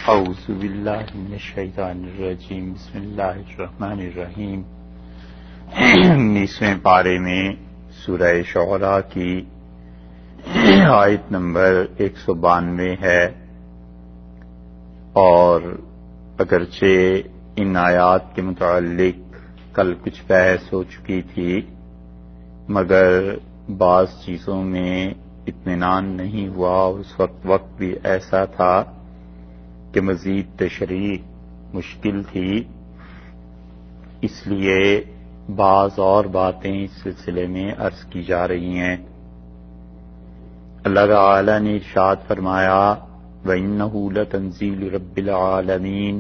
اعوذ باللہ من الشیطان الرجیم بسم اللہ الرحمن الرحیم 19ویں پارے میں سورہ شعراء کی آیت نمبر 192 ہے، اور اگرچہ ان آیات کے متعلق کل کچھ بحث ہو چکی تھی، مگر بعض چیزوں میں اطمینان نہیں ہوا، اور اس وقت بھی ایسا تھا کہ مزید تشریح مشکل تھی، اس لیے بعض اور باتیں اس سلسلے میں عرض کی جا رہی ہیں۔ اللہ تعالی نے ارشاد فرمایا وَإِنَّهُ لَتَنزِيلُ رَبِّ الْعَالَمِينَ،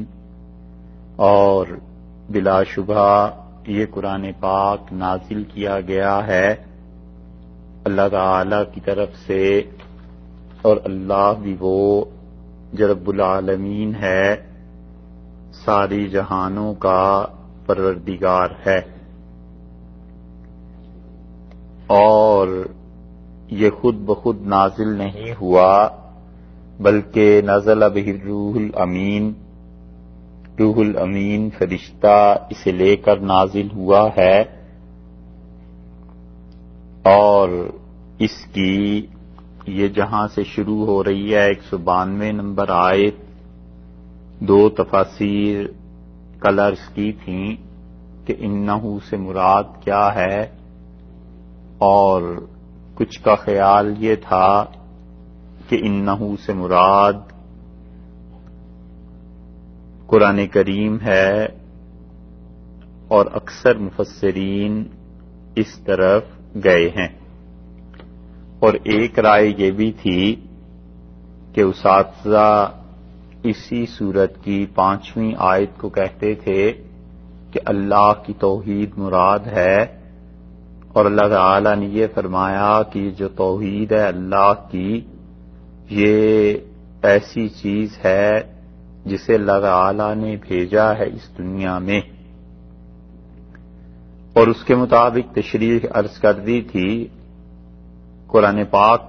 اور بلا شبہ یہ قرآن پاک نازل کیا گیا ہے اللہ تعالی کی طرف سے، اور اللہ بھی وہ جو رب العالمین ہے، ساری جہانوں کا پروردگار ہے۔ اور یہ خود بخود نازل نہیں ہوا، بلکہ نزل بہ الروح الامین، روح الامین فرشتہ اسے لے کر نازل ہوا ہے، اور اس کی یہ جہاں سے شروع ہو رہی ہے 192 نمبر آیت، دو تفاسیر کل عرض کی تھیں کہ انہو سے مراد کیا ہے، اور کچھ کا خیال یہ تھا کہ انہو سے مراد قرآن کریم ہے، اور اکثر مفسرین اس طرف گئے ہیں۔ اور ایک رائے یہ بھی تھی کہ اساتذہ اسی سورت کی 5ویں آیت کو کہتے تھے کہ اللہ کی توحید مراد ہے، اور اللہ تعالی نے یہ فرمایا کہ جو توحید ہے اللہ کی، یہ ایسی چیز ہے جسے اللہ تعالی نے بھیجا ہے اس دنیا میں، اور اس کے مطابق تشریح عرض کر دی تھی۔ قرآن پاک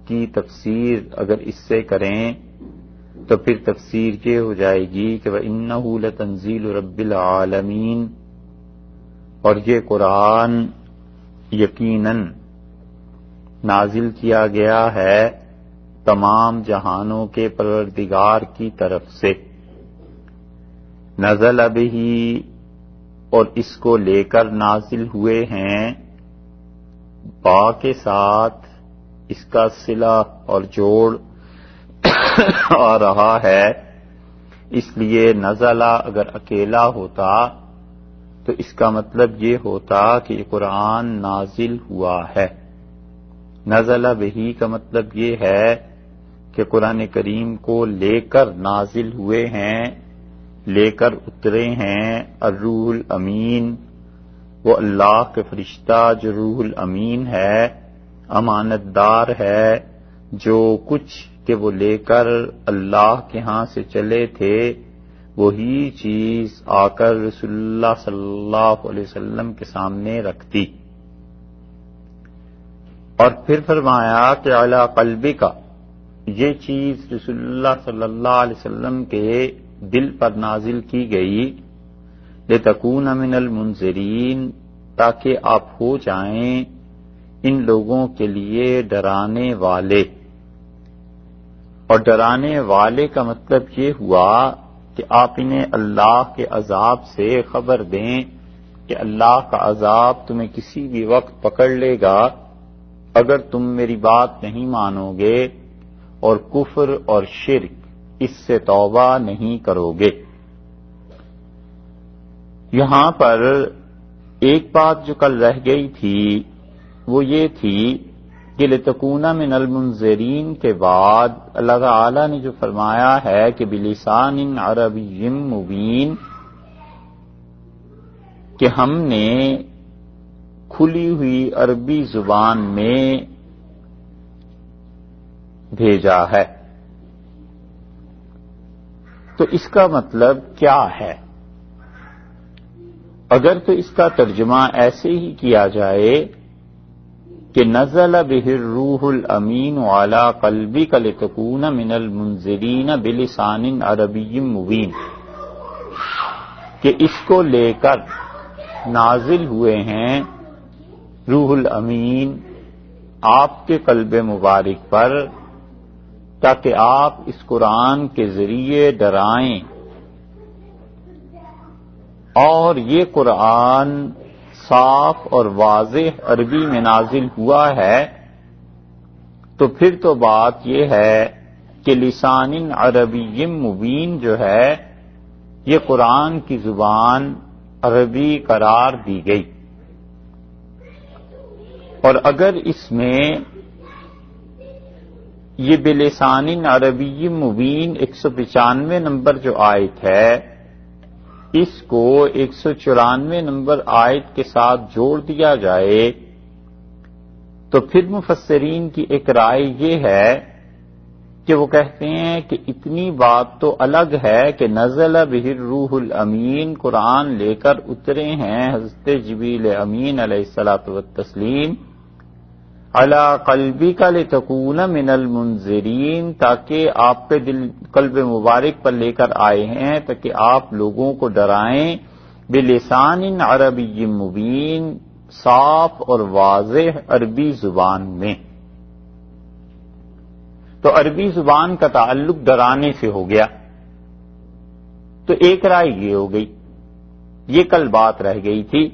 کی تفسیر اگر اس سے کریں تو پھر تفسیر یہ ہو جائے گی کہ وَإِنَّهُ لَتَنزِيلُ رَبِّ الْعَالَمِينَ، اور یہ قرآن یقیناً نازل کیا گیا ہے تمام جہانوں کے پروردگار کی طرف سے، نزل بہ، اور اس کو لے کر نازل ہوئے ہیں، با کے ساتھ اس کا صلہ اور جوڑ آ رہا ہے، اس لیے نزلہ اگر اکیلا ہوتا تو اس کا مطلب یہ ہوتا کہ یہ قرآن نازل ہوا ہے۔ نزل بہ کا مطلب یہ ہے کہ قرآن کریم کو لے کر نازل ہوئے ہیں، لے کر اترے ہیں الروح الامین، وہ اللہ کے فرشتہ جو روح الامین ہے، امانت دار ہے، جو کچھ کہ وہ لے کر اللہ کے ہاں سے چلے تھے وہی چیز آ کر رسول اللہ صلی اللہ علیہ وسلم کے سامنے رکھتی، اور پھر فرمایا کہ علی قلبک، یہ چیز رسول اللہ صلی اللہ علیہ وسلم کے دل پر نازل کی گئی، لتکون من المنذرین، تاکہ آپ ہو جائیں ان لوگوں کے لیے ڈرانے والے۔ اور ڈرانے والے کا مطلب یہ ہوا کہ آپ انہیں اللہ کے عذاب سے خبر دیں کہ اللہ کا عذاب تمہیں کسی بھی وقت پکڑ لے گا اگر تم میری بات نہیں مانو گے اور کفر اور شرک اس سے توبہ نہیں کرو گے۔ یہاں پر ایک بات جو کل رہ گئی تھی وہ یہ تھی کہ لتکون من المنذرین کے بعد اللہ تعالی نے جو فرمایا ہے کہ بلسان عربی مبین، کہ ہم نے کھلی ہوئی عربی زبان میں بھیجا ہے، تو اس کا مطلب کیا ہے؟ اگر تو اس کا ترجمہ ایسے ہی کیا جائے کہ نزل بہ الروح الامین علی قلبک لتکون من المنذرین بلسان عربی مبین، کہ اس کو لے کر نازل ہوئے ہیں روح الامین آپ کے قلب مبارک پر، تاکہ آپ اس قرآن کے ذریعے ڈرائیں، اور یہ قرآن صاف اور واضح عربی میں نازل ہوا ہے، تو پھر تو بات یہ ہے کہ لسان عربی مبین جو ہے یہ قرآن کی زبان عربی قرار دی گئی، اور اگر اس میں یہ بلسان عربی مبین 195 نمبر جو آیت ہے اس کو 194 نمبر آیت کے ساتھ جوڑ دیا جائے تو پھر مفسرین کی ایک رائے یہ ہے کہ وہ کہتے ہیں کہ اتنی بات تو الگ ہے کہ نزل بہ الروح الامین قرآن لے کر اترے ہیں حضرت جبریل امین علیہ الصلوۃ والتسلیم علی قلبک لتکون من المنذرین، تاکہ آپ کے قلب مبارک پر لے کر آئے ہیں تاکہ آپ لوگوں کو ڈرائیں بلسان عربی مبین، صاف اور واضح عربی زبان میں۔ تو عربی زبان کا تعلق ڈرانے سے ہو گیا، تو ایک رائے یہ ہو گئی، یہ کل بات رہ گئی تھی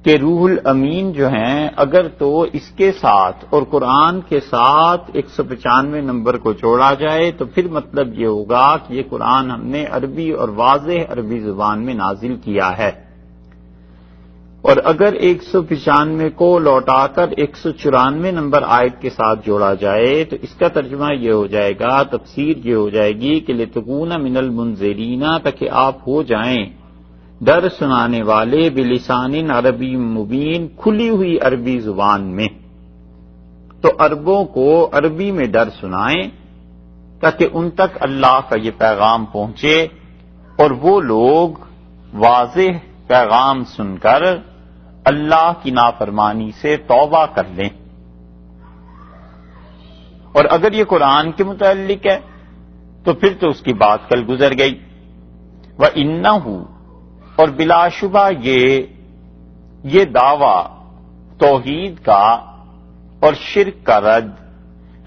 کہ روح الامین جو ہیں اگر تو اس کے ساتھ اور قرآن کے ساتھ 195 نمبر کو جوڑا جائے تو پھر مطلب یہ ہوگا کہ یہ قرآن ہم نے عربی اور واضح عربی زبان میں نازل کیا ہے، اور اگر 195 کو لوٹا کر 194 نمبر آیت کے ساتھ جوڑا جائے تو اس کا ترجمہ یہ ہو جائے گا، تفسیر یہ ہو جائے گی کہ لتکون من المنذرین، تاکہ آپ ہو جائیں ڈر سنانے والے بلسان عربی مبین، کھلی ہوئی عربی زبان میں۔ تو عربوں کو عربی میں ڈر سنائیں تاکہ ان تک اللہ کا یہ پیغام پہنچے اور وہ لوگ واضح پیغام سن کر اللہ کی نافرمانی سے توبہ کر لیں۔ اور اگر یہ قرآن کے متعلق ہے تو پھر تو اس کی بات کل گزر گئی، وَإِنَّهُ، اور بلا شبہ یہ دعویٰ توحید کا اور شرک کا رد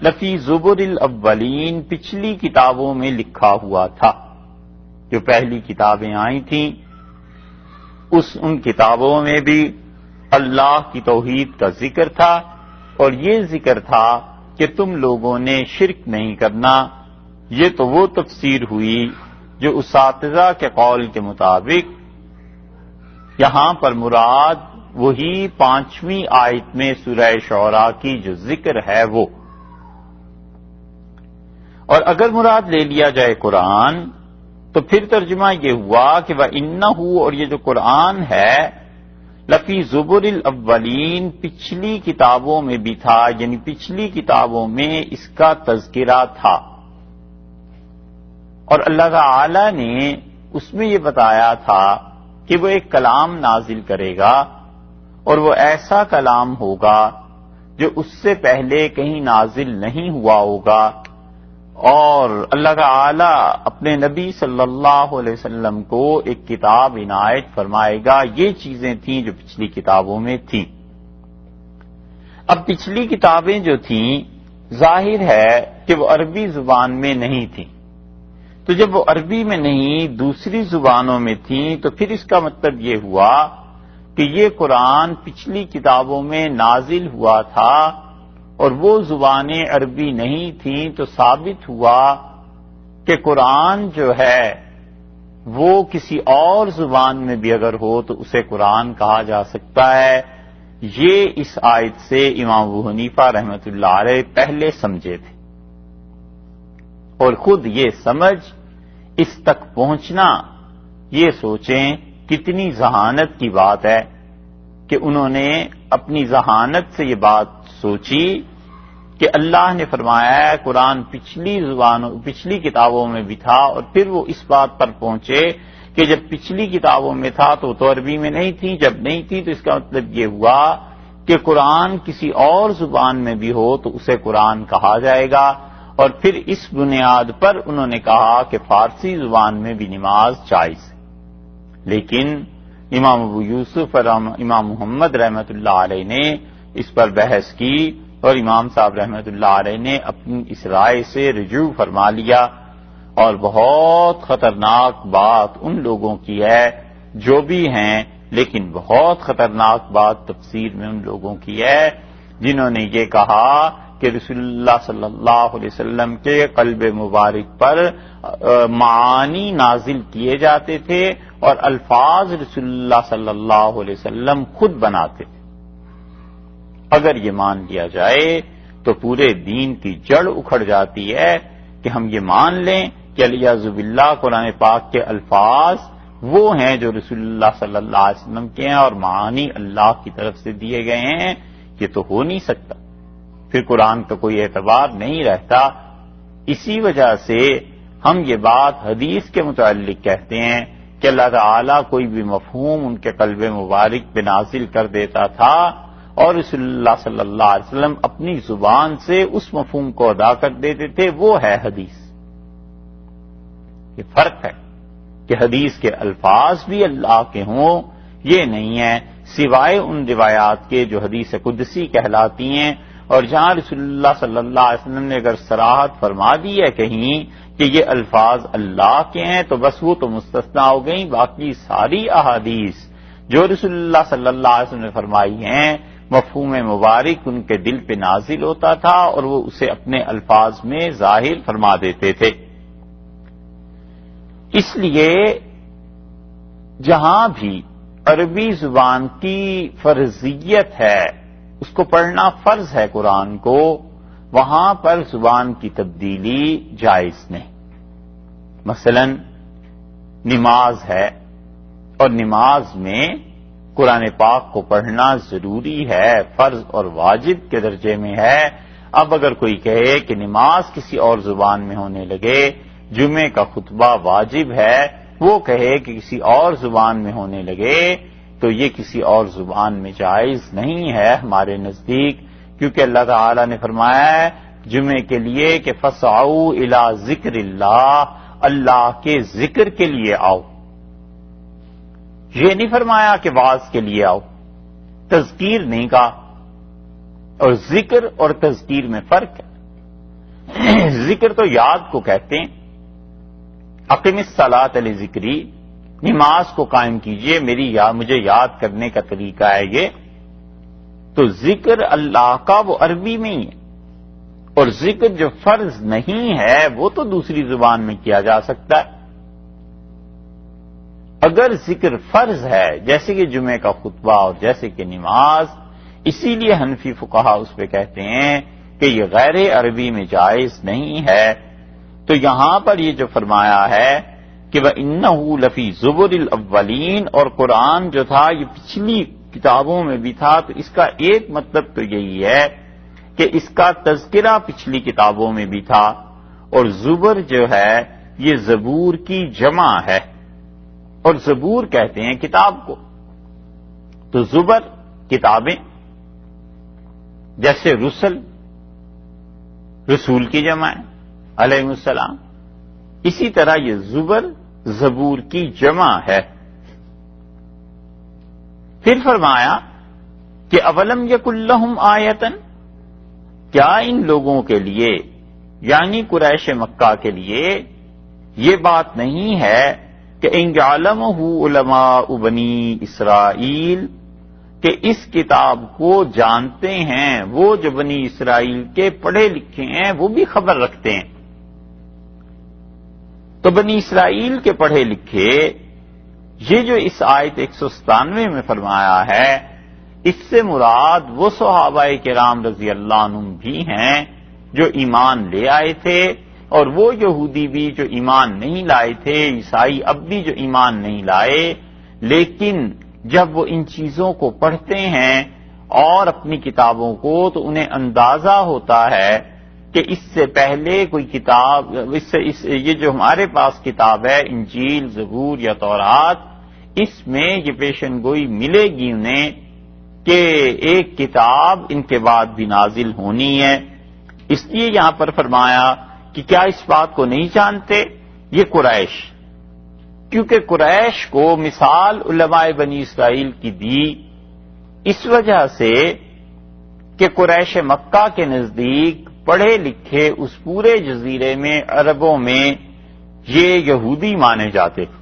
لفی زبر الاولین، پچھلی کتابوں میں لکھا ہوا تھا، جو پہلی کتابیں آئی تھیں ان کتابوں میں بھی اللہ کی توحید کا ذکر تھا، اور یہ ذکر تھا کہ تم لوگوں نے شرک نہیں کرنا۔ یہ تو وہ تفسیر ہوئی جو اساتذہ کے قول کے مطابق یہاں پر مراد وہی 5ویں آیت میں سورہ شعراء کی جو ذکر ہے وہ، اور اگر مراد لے لیا جائے قرآن تو پھر ترجمہ یہ ہوا کہ وَإِنَّهُ، اور یہ جو قرآن ہے لفی زبر الاولین، پچھلی کتابوں میں بھی تھا، یعنی پچھلی کتابوں میں اس کا تذکرہ تھا، اور اللہ تعالی نے اس میں یہ بتایا تھا کہ وہ ایک کلام نازل کرے گا، اور وہ ایسا کلام ہوگا جو اس سے پہلے کہیں نازل نہیں ہوا ہوگا، اور اللہ تعالی اپنے نبی صلی اللہ علیہ وسلم کو ایک کتاب عنایت فرمائے گا۔ یہ چیزیں تھیں جو پچھلی کتابوں میں تھیں۔ اب پچھلی کتابیں جو تھیں ظاہر ہے کہ وہ عربی زبان میں نہیں تھیں، تو جب وہ عربی میں نہیں دوسری زبانوں میں تھیں تو پھر اس کا مطلب یہ ہوا کہ یہ قرآن پچھلی کتابوں میں نازل ہوا تھا اور وہ زبانیں عربی نہیں تھیں، تو ثابت ہوا کہ قرآن جو ہے وہ کسی اور زبان میں بھی اگر ہو تو اسے قرآن کہا جا سکتا ہے۔ یہ اس آیت سے امام ابو حنیفہ رحمۃ اللہ علیہ پہلے سمجھے تھے، اور خود یہ سمجھ اس تک پہنچنا، یہ سوچیں کتنی ذہانت کی بات ہے کہ انہوں نے اپنی ذہانت سے یہ بات سوچی کہ اللہ نے فرمایا ہے قرآن پچھلی کتابوں میں بھی تھا، اور پھر وہ اس بات پر پہنچے کہ جب پچھلی کتابوں میں تھا تو عربی میں نہیں تھی، جب نہیں تھی تو اس کا مطلب یہ ہوا کہ قرآن کسی اور زبان میں بھی ہو تو اسے قرآن کہا جائے گا، اور پھر اس بنیاد پر انہوں نے کہا کہ فارسی زبان میں بھی نماز جائز ہے۔ لیکن امام ابو یوسف اور امام محمد رحمۃ اللہ علیہ نے اس پر بحث کی، اور امام صاحب رحمۃ اللہ علیہ نے اپنی اس رائے سے رجوع فرما لیا، اور بہت خطرناک بات ان لوگوں کی ہے جو بھی ہیں، لیکن بہت خطرناک بات تفسیر میں ان لوگوں کی ہے جنہوں نے یہ کہا کہ رسول اللہ صلی اللہ علیہ وسلم کے قلب مبارک پر معانی نازل کیے جاتے تھے اور الفاظ رسول اللہ صلی اللہ علیہ وسلم خود بناتے تھے۔ اگر یہ مان لیا جائے تو پورے دین کی جڑ اکھڑ جاتی ہے کہ ہم یہ مان لیں کہ الیاذ باللہ قرآن پاک کے الفاظ وہ ہیں جو رسول اللہ صلی اللہ علیہ وسلم کے ہیں اور معانی اللہ کی طرف سے دیے گئے ہیں۔ یہ تو ہو نہیں سکتا، پھر قرآن کا کوئی اعتبار نہیں رہتا۔ اسی وجہ سے ہم یہ بات حدیث کے متعلق کہتے ہیں کہ اللہ تعالیٰ کوئی بھی مفہوم ان کے قلب مبارک پہ نازل کر دیتا تھا اور رسول اللہ صلی اللہ علیہ وسلم اپنی زبان سے اس مفہوم کو ادا کر دیتے تھے، وہ ہے حدیث۔ یہ فرق ہے کہ حدیث کے الفاظ بھی اللہ کے ہوں، یہ نہیں ہے، سوائے ان روایات کے جو حدیث قدسی کہلاتی ہیں، اور جہاں رسول اللہ صلی اللہ علیہ وسلم نے اگر صراحت فرما دی ہے کہیں کہ یہ الفاظ اللہ کے ہیں تو بس وہ تو مستثنیٰ ہو گئیں، باقی ساری احادیث جو رسول اللہ صلی اللہ علیہ وسلم نے فرمائی ہیں مفہوم مبارک ان کے دل پہ نازل ہوتا تھا اور وہ اسے اپنے الفاظ میں ظاہر فرما دیتے تھے۔ اس لیے جہاں بھی عربی زبان کی فرضیت ہے، اس کو پڑھنا فرض ہے قرآن کو، وہاں پر زبان کی تبدیلی جائز نہیں۔ مثلا نماز ہے اور نماز میں قرآن پاک کو پڑھنا ضروری ہے، فرض اور واجب کے درجے میں ہے۔ اب اگر کوئی کہے کہ نماز کسی اور زبان میں ہونے لگے، جمعے کا خطبہ واجب ہے، وہ کہے کہ کسی اور زبان میں ہونے لگے، تو یہ کسی اور زبان میں جائز نہیں ہے ہمارے نزدیک، کیونکہ اللہ تعالیٰ نے فرمایا ہے جمعے کے لیے کہ فَسْعَوْا إِلَىٰ ذِكْرِ اللَّهِ، اللہ کے ذکر کے لیے آؤ۔ یہ نہیں فرمایا کہ واعظ کے لیے آؤ، تذکیر نہیں کہا، اور ذکر اور تذکیر میں فرق ہے۔ ذکر تو یاد کو کہتے ہیں، اقم الصلاۃ لذکری، نماز کو قائم کیجئے مجھے یاد کرنے کا طریقہ ہے یہ۔ تو ذکر اللہ کا وہ عربی میں ہی ہے، اور ذکر جو فرض نہیں ہے وہ تو دوسری زبان میں کیا جا سکتا ہے۔ اگر ذکر فرض ہے جیسے کہ جمعے کا خطبہ اور جیسے کہ نماز، اسی لیے حنفی فقہا اس پہ کہتے ہیں کہ یہ غیر عربی میں جائز نہیں ہے۔ تو یہاں پر یہ جو فرمایا ہے کہ وَإِنَّهُ لَفِي زُبُرِ الْأَوَّلِينَ، اور قرآن جو تھا یہ پچھلی کتابوں میں بھی تھا، تو اس کا ایک مطلب تو یہی ہے کہ اس کا تذکرہ پچھلی کتابوں میں بھی تھا، اور زبر جو ہے یہ زبور کی جمع ہے، اور زبور کہتے ہیں کتاب کو۔ تو زبر کتابیں، جیسے رسول کی جمع ہے علیہ السلام، اسی طرح یہ زبر زبور کی جمع ہے۔ پھر فرمایا کہ اولم یکن لہم آیتن، کیا ان لوگوں کے لیے یعنی قریش مکہ کے لیے یہ بات نہیں ہے کہ ان یعلمہ علماء بنی اسرائیل، کہ اس کتاب کو جانتے ہیں وہ جو بنی اسرائیل کے پڑھے لکھے ہیں، وہ بھی خبر رکھتے ہیں۔ تو بنی اسرائیل کے پڑھے لکھے، یہ جو اس آیت 197 میں فرمایا ہے، اس سے مراد وہ صحابہ کرام رضی اللہ عنہم بھی ہیں جو ایمان لے آئے تھے، اور وہ یہودی بھی جو ایمان نہیں لائے تھے، عیسائی اب بھی جو ایمان نہیں لائے، لیکن جب وہ ان چیزوں کو پڑھتے ہیں اور اپنی کتابوں کو، تو انہیں اندازہ ہوتا ہے کہ اس سے پہلے کوئی کتاب، یہ جو ہمارے پاس کتاب ہے انجیل، زبور یا تورات، اس میں یہ پیشن گوئی ملے گی انہیں کہ ایک کتاب ان کے بعد بھی نازل ہونی ہے. اس لیے یہاں پر فرمایا کہ کیا اس بات کو نہیں جانتے یہ قریش، کیونکہ قریش کو مثال علماء بنی اسرائیل کی دی اس وجہ سے کہ قریش مکہ کے نزدیک پڑھے لکھے اس پورے جزیرے میں عربوں میں یہ یہودی مانے جاتے تھے،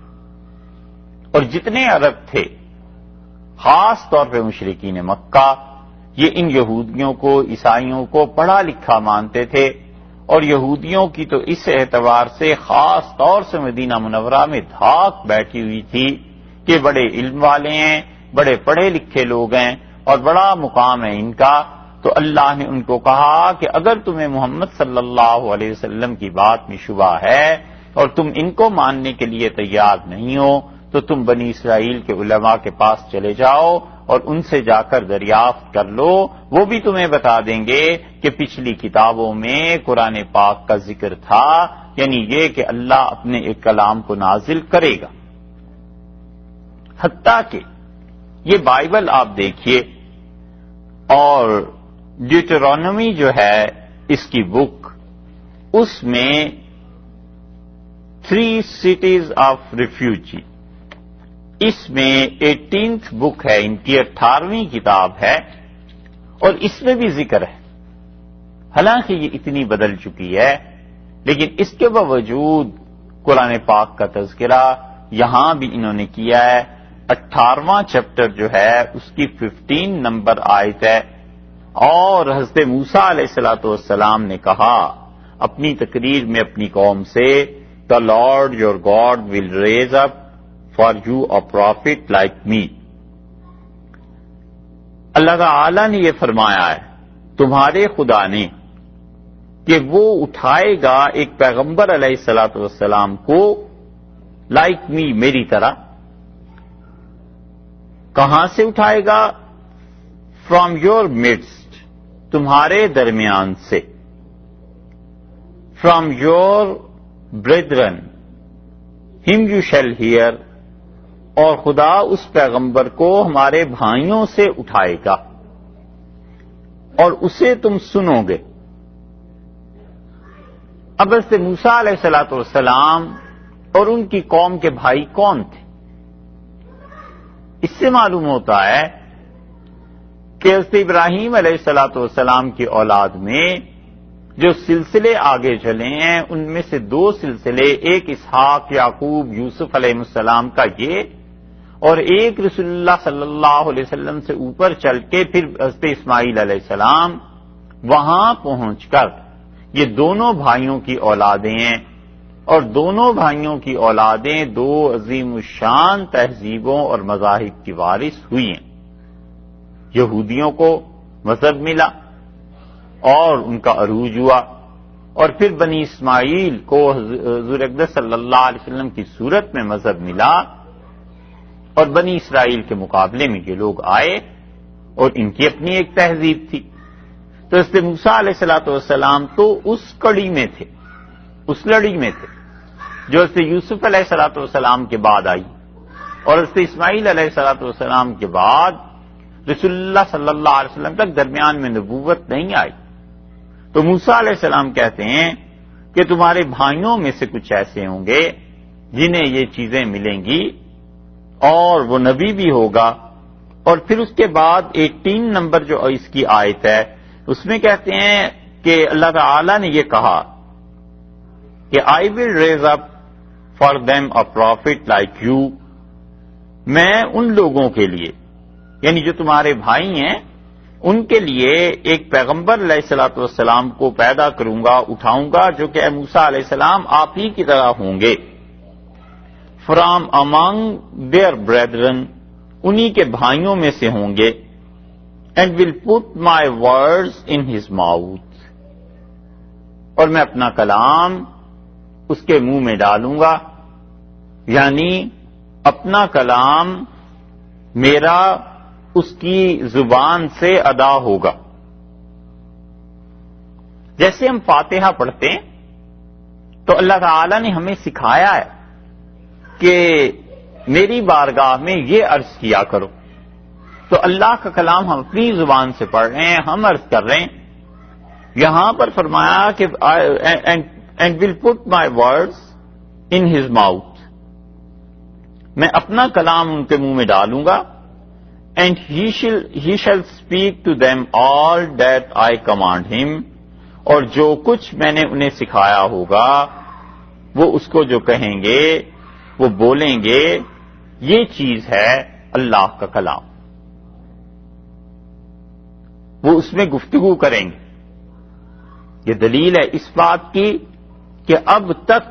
اور جتنے عرب تھے خاص طور پہ مشرکین مکہ یہ ان یہودیوں کو، عیسائیوں کو پڑھا لکھا مانتے تھے، اور یہودیوں کی تو اس اعتبار سے خاص طور سے مدینہ منورہ میں دھاک بیٹھی ہوئی تھی کہ بڑے علم والے ہیں، بڑے پڑھے لکھے لوگ ہیں اور بڑا مقام ہے ان کا. تو اللہ نے ان کو کہا کہ اگر تمہیں محمد صلی اللہ علیہ وسلم کی بات میں شبہ ہے اور تم ان کو ماننے کے لیے تیار نہیں ہو تو تم بنی اسرائیل کے علماء کے پاس چلے جاؤ اور ان سے جا کر دریافت کر لو، وہ بھی تمہیں بتا دیں گے کہ پچھلی کتابوں میں قرآن پاک کا ذکر تھا، یعنی یہ کہ اللہ اپنے ایک کلام کو نازل کرے گا. حتیٰ کہ یہ بائبل آپ دیکھیے اور ڈیوٹرانومی جو ہے اس کی بک، اس میں 3 cities آف ریفیوجی، اس میں 18th بک ہے، ان کی 18ویں کتاب ہے، اور اس میں بھی ذکر ہے. حالانکہ یہ اتنی بدل چکی ہے لیکن اس کے باوجود قرآن پاک کا تذکرہ یہاں بھی انہوں نے کیا ہے. 18واں چیپٹر جو ہے اس کی 15 نمبر آیت ہے، اور حضرت موسیٰ علیہ السلام نے کہا اپنی تقریر میں اپنی قوم سے، The Lord your God will raise up for you a prophet like me. اللہ تعالی نے یہ فرمایا ہے تمہارے خدا نے کہ وہ اٹھائے گا ایک پیغمبر علیہ السلام کو لائک می، میری طرح. کہاں سے اٹھائے گا؟ فرام یور midst، تمہارے درمیان سے. From your brethren him you shall hear، اور خدا اس پیغمبر کو ہمارے بھائیوں سے اٹھائے گا اور اسے تم سنو گے. اب حضرت موسیٰ علیہ السلام اور ان کی قوم کے بھائی کون تھے؟ اس سے معلوم ہوتا ہے کہ حضرت ابراہیم علیہ السلام کی اولاد میں جو سلسلے آگے چلے ہیں ان میں سے 2 سلسلے، ایک اسحاق، یعقوب، یوسف علیہ السلام کا یہ، اور ایک رسول اللہ صلی اللہ علیہ وسلم سے اوپر چل کے پھر حضرت اسماعیل علیہ السلام وہاں پہنچ کر یہ دونوں بھائیوں کی اولادیں ہیں، اور دونوں بھائیوں کی اولادیں 2 عظیم الشان تہذیبوں اور مذاہب کی وارث ہوئی ہیں. یہودیوں کو مذہب ملا اور ان کا عروج ہوا، اور پھر بنی اسماعیل کو حضور اقدس صلی اللہ علیہ وسلم کی صورت میں مذہب ملا، اور بنی اسرائیل کے مقابلے میں یہ لوگ آئے اور ان کی اپنی ایک تہذیب تھی. تو حضرت موسیٰ علیہ السلام تو اس کڑی میں تھے، اس لڑی میں تھے جو حضرت یوسف علیہ السلام کے بعد آئی، اور حضرت اسماعیل علیہ السلام کے بعد رسول اللہ صلی اللہ علیہ وسلم تک درمیان میں نبوت نہیں آئی. تو موسیٰ علیہ السلام کہتے ہیں کہ تمہارے بھائیوں میں سے کچھ ایسے ہوں گے جنہیں یہ چیزیں ملیں گی اور وہ نبی بھی ہوگا. اور پھر اس کے بعد 18 نمبر جو اس کی آیت ہے اس میں کہتے ہیں کہ اللہ تعالی نے یہ کہا کہ I will raise up for them a prophet like you، میں ان لوگوں کے لیے یعنی جو تمہارے بھائی ہیں ان کے لیے ایک پیغمبر علیہ السلام کو پیدا کروں گا، اٹھاؤں گا، جو کہ اے موسیٰ علیہ السلام آپ ہی کی طرح ہوں گے. فرام امانگ دیئر brethren، انہی کے بھائیوں میں سے ہوں گے. And will put my words in his mouth, اور میں اپنا کلام اس کے منہ میں ڈالوں گا، یعنی اپنا کلام میرا اس کی زبان سے ادا ہوگا. جیسے ہم فاتحہ پڑھتے ہیں تو اللہ تعالی نے ہمیں سکھایا ہے کہ میری بارگاہ میں یہ عرض کیا کرو. تو اللہ کا کلام ہم اپنی زبان سے پڑھ رہے ہیں، ہم عرض کر رہے ہیں. یہاں پر فرمایا کہ and will put my words in his mouth, میں اپنا کلام ان کے منہ میں ڈالوں گا. And he shall speak to them all that I command him, اور جو کچھ میں نے انہیں سکھایا ہوگا وہ اس کو جو کہیں گے وہ بولیں گے. یہ چیز ہے اللہ کا کلام، وہ اس میں گفتگو کریں گے. یہ دلیل ہے اس بات کی کہ اب تک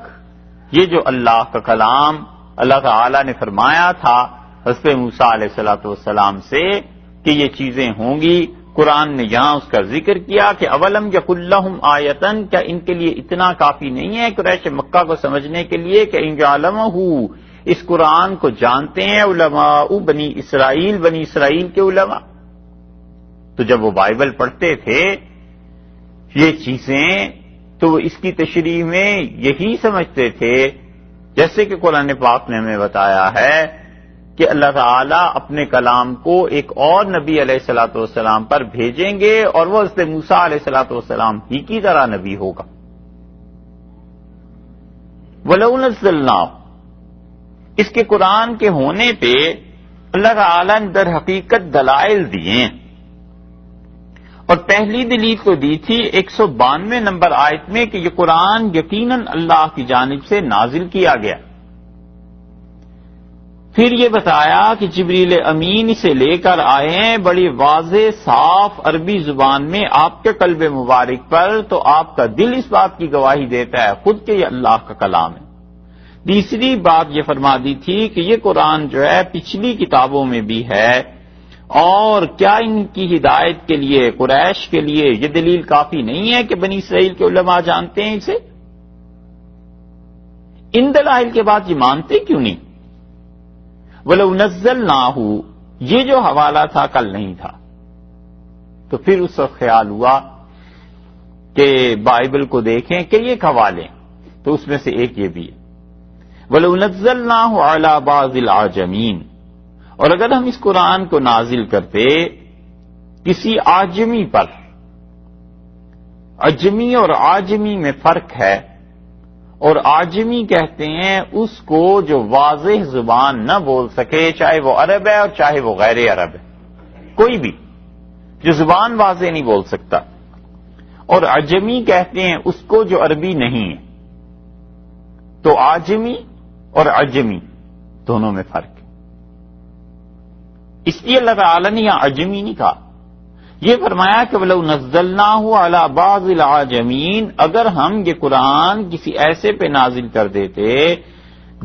یہ جو اللہ کا کلام اللہ تعالی نے فرمایا تھا حضرت موسیٰ علیہ الصلوۃ والسلام سے کہ یہ چیزیں ہوں گی، قرآن نے یہاں اس کا ذکر کیا کہ اولم یکن لہم آیتن، کیا ان کے لیے اتنا کافی نہیں ہے قریش مکہ کو سمجھنے کے لیے کہ ان یعلمہ، اس قرآن کو جانتے ہیں علماء بنی اسرائیل کے علماء. تو جب وہ بائبل پڑھتے تھے یہ چیزیں تو وہ اس کی تشریح میں یہی سمجھتے تھے جیسے کہ قرآن پاک نے ہمیں بتایا ہے کہ اللہ تعالیٰ اپنے کلام کو ایک اور نبی علیہ الصلوۃ والسلام پر بھیجیں گے اور وہ حضرت موسیٰ علیہ الصلوۃ والسلام ہی کی طرح نبی ہوگا. وَلَوْ نَزَّلْنَاهُ، اس کے قرآن کے ہونے پہ اللہ تعالیٰ نے در حقیقت دلائل دیے ہیں. اور پہلی دلیل تو دی تھی 192 نمبر آیت میں کہ یہ قرآن یقیناً اللہ کی جانب سے نازل کیا گیا. پھر یہ بتایا کہ جبریل امین اسے لے کر آئے ہیں بڑی واضح صاف عربی زبان میں آپ کے قلب مبارک پر، تو آپ کا دل اس بات کی گواہی دیتا ہے خود کہ یہ اللہ کا کلام ہے. تیسری بات یہ فرما دی تھی کہ یہ قرآن جو ہے پچھلی کتابوں میں بھی ہے، اور کیا ان کی ہدایت کے لیے قریش کے لیے یہ دلیل کافی نہیں ہے کہ بنی اسرائیل کے علماء جانتے ہیں اسے؟ ان دلائل کے بعد یہ مانتے کیوں نہیں؟ وَلَوْ نَزَّلْنَاهُ یہ جو حوالہ تھا کل نہیں تھا. تو پھر اس وقت خیال ہوا کہ بائبل کو دیکھیں کہ یہ حوالے، تو اس میں سے ایک یہ بھی ہے وَلَوْ نَزَّلْنَاهُ عَلَى بَعْضِ الْعَاجَمِينَ، اور اگر ہم اس قرآن کو نازل کرتے کسی عاجمی پر، عجمی اور عاجمی میں فرق ہے، اور عاجمی کہتے ہیں اس کو جو واضح زبان نہ بول سکے، چاہے وہ عرب ہے اور چاہے وہ غیر عرب ہے، کوئی بھی جو زبان واضح نہیں بول سکتا. اور عجمی کہتے ہیں اس کو جو عربی نہیں ہے. تو عاجمی اور عجمی دونوں میں فرق ہے. اس لیے اللہ تعالیٰ نے یہاں عجمی نہیں کہا، یہ فرمایا کہ وَلَوْ نَزَّلْنَاهُ عَلَى بَعْضِ الْعَاجَمِينَ، اگر ہم یہ قرآن کسی ایسے پہ نازل کر دیتے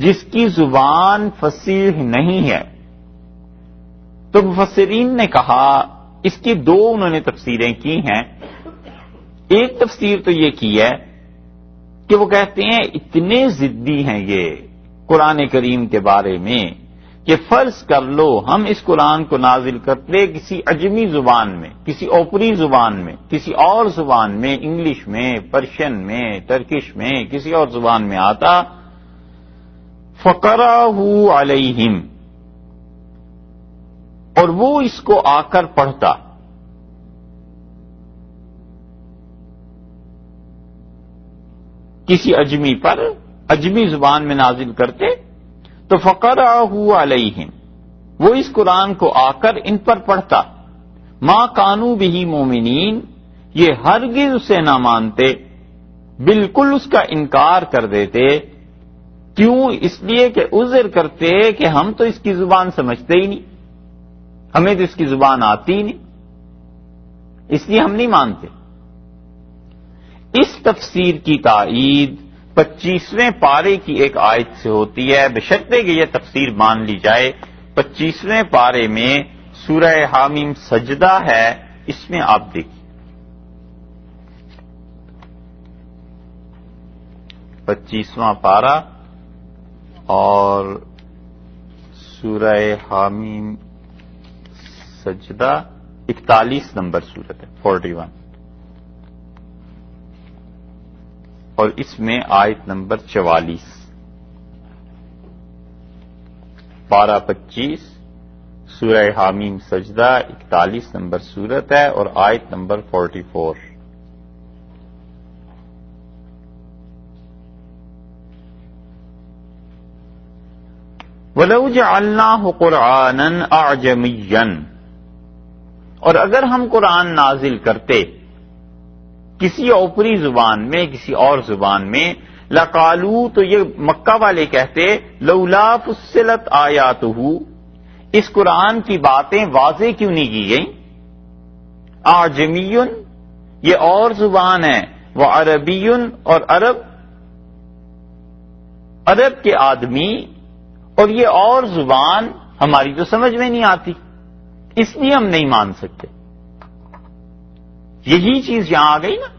جس کی زبان فصیح نہیں ہے. تو مفسرین نے کہا اس کی دو انہوں نے تفسیریں کی ہیں. ایک تفسیر تو یہ کی ہے کہ وہ کہتے ہیں اتنے ضدی ہیں یہ قرآن کریم کے بارے میں کہ فرض کر لو ہم اس قرآن کو نازل کرتے کسی عجمی زبان میں، کسی اوپری زبان میں، کسی اور زبان میں، انگلش میں، پرشین میں، ٹرکش میں، کسی اور زبان میں آتا، فَقَرَأَهُ عَلَيْهِمْ، اور وہ اس کو آ کر پڑھتا. کسی اجمی پر اجمی زبان میں نازل کرتے تو فقرأہ علیہم، وہ اس قرآن کو آ کر ان پر پڑھتا. ما کانوا بہ مومنین، یہ ہرگز اسے نہ مانتے، بالکل اس کا انکار کر دیتے. کیوں؟ اس لیے کہ عذر کرتے کہ ہم تو اس کی زبان سمجھتے ہی نہیں، ہمیں تو اس کی زبان آتی ہی نہیں، اس لیے ہم نہیں مانتے. اس تفسیر کی تائید 25ویں پارے کی ایک آیت سے ہوتی ہے، بشرطے کہ یہ تفسیر مان لی جائے. 25ویں پارے میں سورہ حامیم سجدہ ہے، اس میں آپ دیکھیں 25واں پارہ اور سورہ حامیم سجدہ 41 نمبر سورت ہے 41، اور اس میں آیت نمبر 44، پارہ 25 سورہ حامیم سجدہ 41 نمبر سورت ہے اور آیت نمبر 44۔ وَلَوْ جَعَلْنَاهُ قُرْآنًا أَعْجَمِيًّا، اور اگر ہم قرآن نازل کرتے کسی اوپری زبان میں، کسی اور زبان میں، لَقَالُوا، تو یہ مکہ والے کہتے لَوْلَا فُصِّلَتْ آیَاتُهُ، اس قرآن کی باتیں واضح کیوں نہیں کی گئیں؟ أَعْجَمِيٌّ، یہ اور زبان ہے، وَعَرَبِيٌّ، اور عرب کے آدمی، اور یہ اور زبان ہماری تو سمجھ میں نہیں آتی، اس لیے ہم نہیں مان سکتے۔ یہی چیز یہاں آ گئی نا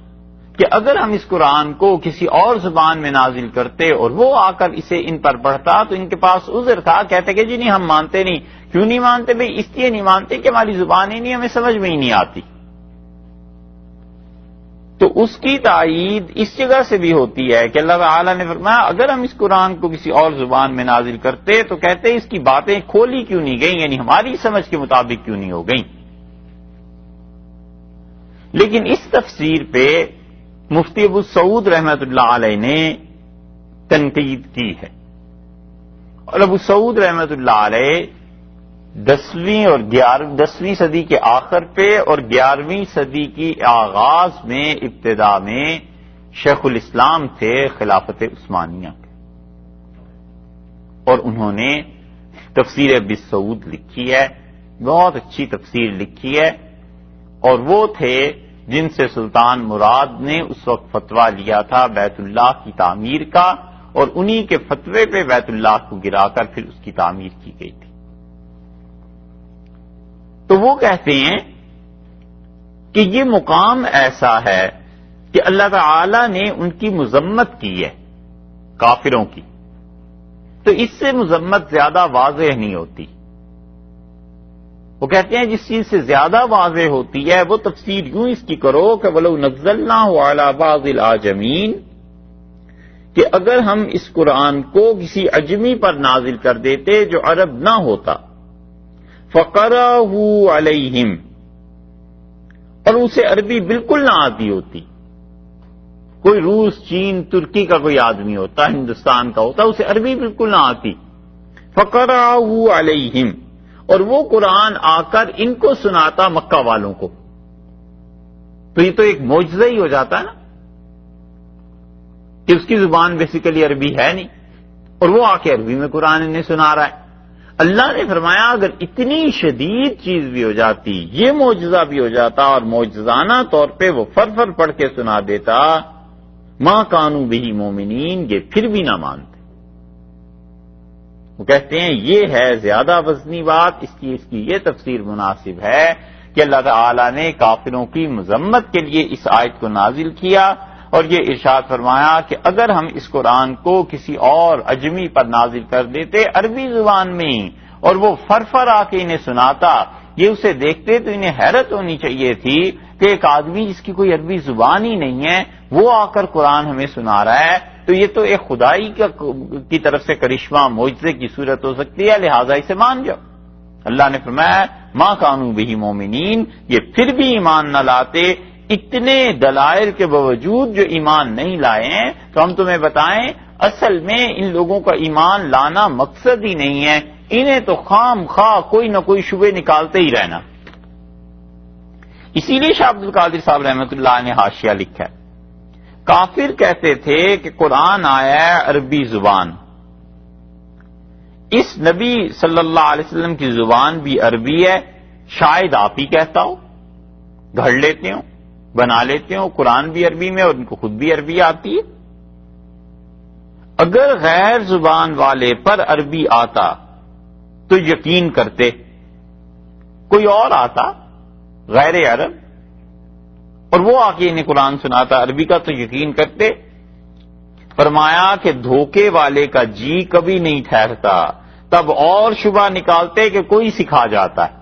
کہ اگر ہم اس قرآن کو کسی اور زبان میں نازل کرتے اور وہ آ کر اسے ان پر پڑھتا تو ان کے پاس عذر تھا، کہتے کہ جی نہیں ہم مانتے نہیں۔ کیوں نہیں مانتے بھئی؟ اس لیے نہیں مانتے کہ ہماری زبان ہی نہیں، ہمیں سمجھ میں ہی نہیں آتی۔ تو اس کی تائید اس جگہ سے بھی ہوتی ہے کہ اللہ تعالیٰ نے فرمایا اگر ہم اس قرآن کو کسی اور زبان میں نازل کرتے تو کہتے اس کی باتیں کھولی کیوں نہیں گئیں، یعنی ہماری سمجھ کے مطابق کیوں نہیں ہو گئیں۔ لیکن اس تفسیر پہ مفتی ابو سعود رحمۃ اللہ علیہ نے تنقید کی ہے، اور ابو سعود رحمۃ اللہ علیہ 10ویں صدی کے آخر پہ اور 11ویں صدی کی آغاز میں ابتدا میں شیخ الاسلام تھے خلافت عثمانیہ کے، اور انہوں نے تفسیر ابی سعود لکھی ہے، بہت اچھی تفسیر لکھی ہے، اور وہ تھے جن سے سلطان مراد نے اس وقت فتویٰ لیا تھا بیت اللہ کی تعمیر کا، اور انہی کے فتوے پہ بیت اللہ کو گرا کر پھر اس کی تعمیر کی گئی تھی۔ تو وہ کہتے ہیں کہ یہ مقام ایسا ہے کہ اللہ تعالی نے ان کی مذمت کی ہے، کافروں کی، تو اس سے مذمت زیادہ واضح نہیں ہوتی۔ وہ کہتے ہیں جس چیز سے زیادہ واضح ہوتی ہے وہ تفسیر یوں اس کی کرو کہ وَلَوْ نَزَّلْنَاهُ عَلَى بَعْضِ الْأَعْجَمِينَ، کہ اگر ہم اس قرآن کو کسی عجمی پر نازل کر دیتے جو عرب نہ ہوتا، فَقَرَأَهُ عَلَيْهِمْ، اور اسے عربی بالکل نہ آتی ہوتی، کوئی روس، چین، ترکی کا کوئی آدمی ہوتا، ہندوستان کا ہوتا، اسے عربی بالکل نہ آتی، فَقَرَأَهُ عَلَيْهِمْ، اور وہ قرآن آ کر ان کو سناتا مکہ والوں کو، تو یہ تو ایک معجزہ ہی ہو جاتا ہے نا کہ اس کی زبان بیسیکلی عربی ہے نہیں اور وہ آ کے عربی میں قرآن انہیں سنا رہا ہے۔ اللہ نے فرمایا اگر اتنی شدید چیز بھی ہو جاتی، یہ معجزہ بھی ہو جاتا اور معجزانہ طور پہ وہ فر پڑھ کے سنا دیتا، ما کانوا بہ مومنین، یہ پھر بھی نہ مانتے۔ وہ کہتے ہیں یہ ہے زیادہ وزنی بات، اس کی یہ تفسیر مناسب ہے کہ اللہ تعالی نے کافروں کی مذمت کے لیے اس آیت کو نازل کیا اور یہ ارشاد فرمایا کہ اگر ہم اس قرآن کو کسی اور عجمی پر نازل کر دیتے عربی زبان میں اور وہ فر آ کے انہیں سناتا، یہ اسے دیکھتے تو انہیں حیرت ہونی چاہیے تھی کہ ایک آدمی جس کی کوئی عربی زبان ہی نہیں ہے وہ آ کر قرآن ہمیں سنا رہا ہے، تو یہ تو ایک خدائی کی طرف سے کرشمہ معجزے کی صورت ہو سکتی ہے، لہذا اسے مان جاؤ۔ اللہ نے فرمایا ما کانوا بہ مومنین، یہ پھر بھی ایمان نہ لاتے، اتنے دلائل کے باوجود جو ایمان نہیں لائے ہیں۔ تو ہم تمہیں بتائیں اصل میں ان لوگوں کا ایمان لانا مقصد ہی نہیں ہے، انہیں تو خام خواہ کوئی نہ کوئی شبہ نکالتے ہی رہنا۔ اسی لیے شاہ عبد القادر صاحب رحمۃ اللہ نے حاشیہ لکھا ہے، کافر کہتے تھے کہ قرآن آیا ہے عربی زبان، اس نبی صلی اللہ علیہ وسلم کی زبان بھی عربی ہے، شاید آپ ہی کہتا ہو، گھڑ لیتے ہو، بنا لیتے ہو، قرآن بھی عربی میں اور ان کو خود بھی عربی آتی ہے۔ اگر غیر زبان والے پر عربی آتا تو یقین کرتے، کوئی اور آتا غیر عرب اور وہ آ کے انہیں قرآن سناتا عربی کا تو یقین کرتے۔ فرمایا کہ دھوکے والے کا جی کبھی نہیں ٹھہرتا، تب اور شبہ نکالتے کہ کوئی سکھا جاتا ہے،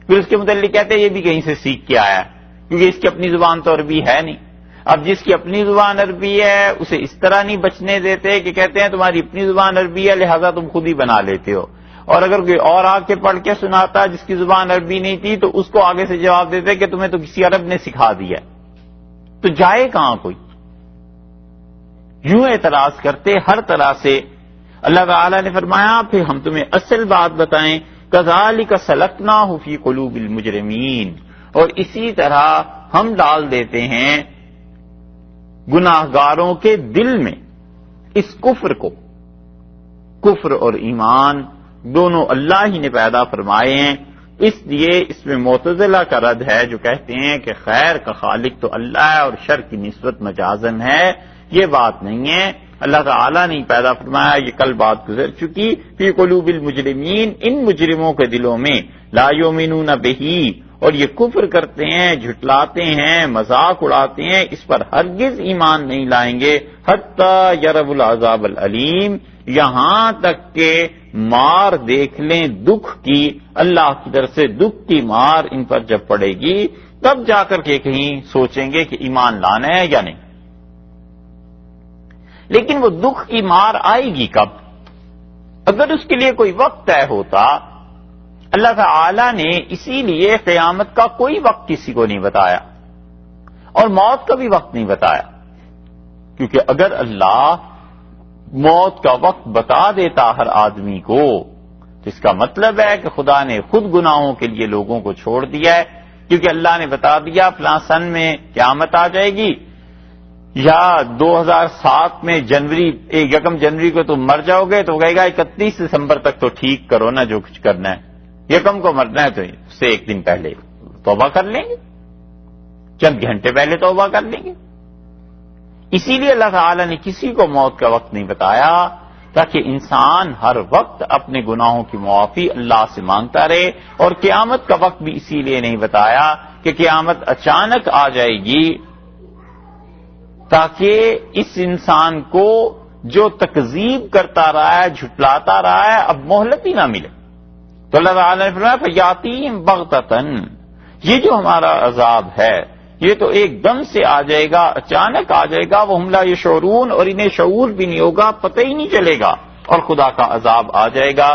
پھر اس کے متعلق کہتے یہ بھی کہیں سے سیکھ کے آیا ہے، کیونکہ اس کی اپنی زبان تو عربی ہے نہیں۔ اب جس کی اپنی زبان عربی ہے اسے اس طرح نہیں بچنے دیتے کہ کہتے ہیں تمہاری اپنی زبان عربی ہے لہذا تم خود ہی بنا لیتے ہو، اور اگر کوئی اور آ کے پڑھ کے سناتا جس کی زبان عربی نہیں تھی تو اس کو آگے سے جواب دیتے کہ تمہیں تو کسی عرب نے سکھا دیا، تو جائے کہاں کوئی؟ یوں اعتراض کرتے ہر طرح سے۔ اللہ تعالی نے فرمایا پھر ہم تمہیں اصل بات بتائیں، کذالک سلکناہ فی قلوب المجرمین، اور اسی طرح ہم ڈال دیتے ہیں گناہگاروں کے دل میں اس کفر کو۔ کفر اور ایمان دونوں اللہ ہی نے پیدا فرمائے ہیں، اس لیے اس میں معتزلہ کا رد ہے جو کہتے ہیں کہ خیر کا خالق تو اللہ ہے اور شر کی نسبت مجازن ہے۔ یہ بات نہیں ہے، اللہ تعالیٰ نے پیدا فرمایا، یہ کل بات گزر چکی۔ فی قلوب المجرمین، ان مجرموں کے دلوں میں، لا یؤمنون بہی، اور یہ کفر کرتے ہیں، جھٹلاتے ہیں، مذاق اڑاتے ہیں، اس پر ہرگز ایمان نہیں لائیں گے، حتی یروا العذاب العلیم، یہاں تک کہ مار دیکھ لیں دکھ کی، اللہ کی طرف سے دکھ کی مار ان پر جب پڑے گی تب جا کر کے کہیں سوچیں گے کہ ایمان لانا ہے یا نہیں۔ لیکن وہ دکھ کی مار آئے گی کب؟ اگر اس کے لیے کوئی وقت طے ہوتا، اللہ تعالی نے اسی لیے قیامت کا کوئی وقت کسی کو نہیں بتایا اور موت کا بھی وقت نہیں بتایا، کیونکہ اگر اللہ موت کا وقت بتا دیتا ہر آدمی کو تو اس کا مطلب ہے کہ خدا نے خود گناہوں کے لیے لوگوں کو چھوڑ دیا ہے، کیونکہ اللہ نے بتا دیا فلاں سن میں قیامت آ جائے گی، یا 2007 میں یکم جنوری کو تم مر جاؤ گے، تو کہے گا 31 دسمبر تک تو ٹھیک کرو نا جو کچھ کرنا ہے، یکم کو مرنا ہے تو اس سے ایک دن پہلے توبہ کر لیں گے، چند گھنٹے پہلے توبہ کر لیں گے۔ اسی لیے اللہ تعالی نے کسی کو موت کا وقت نہیں بتایا تاکہ انسان ہر وقت اپنے گناہوں کی معافی اللہ سے مانگتا رہے، اور قیامت کا وقت بھی اسی لیے نہیں بتایا کہ قیامت اچانک آ جائے گی، تاکہ اس انسان کو جو تکذیب کرتا رہا ہے، جھٹلاتا رہا ہے، اب مہلت ہی نہ ملے۔ تو اللہ تعالیٰ نے فرمایا فَيَأْتِيهِمْ بَغْتَةً، یہ جو ہمارا عذاب ہے یہ تو ایک دم سے آ جائے گا، اچانک آ جائے گا، وَهُمْ لَا يَشْعُرُونَ، اور انہیں شعور بھی نہیں ہوگا، پتہ ہی نہیں چلے گا، اور خدا کا عذاب آ جائے گا،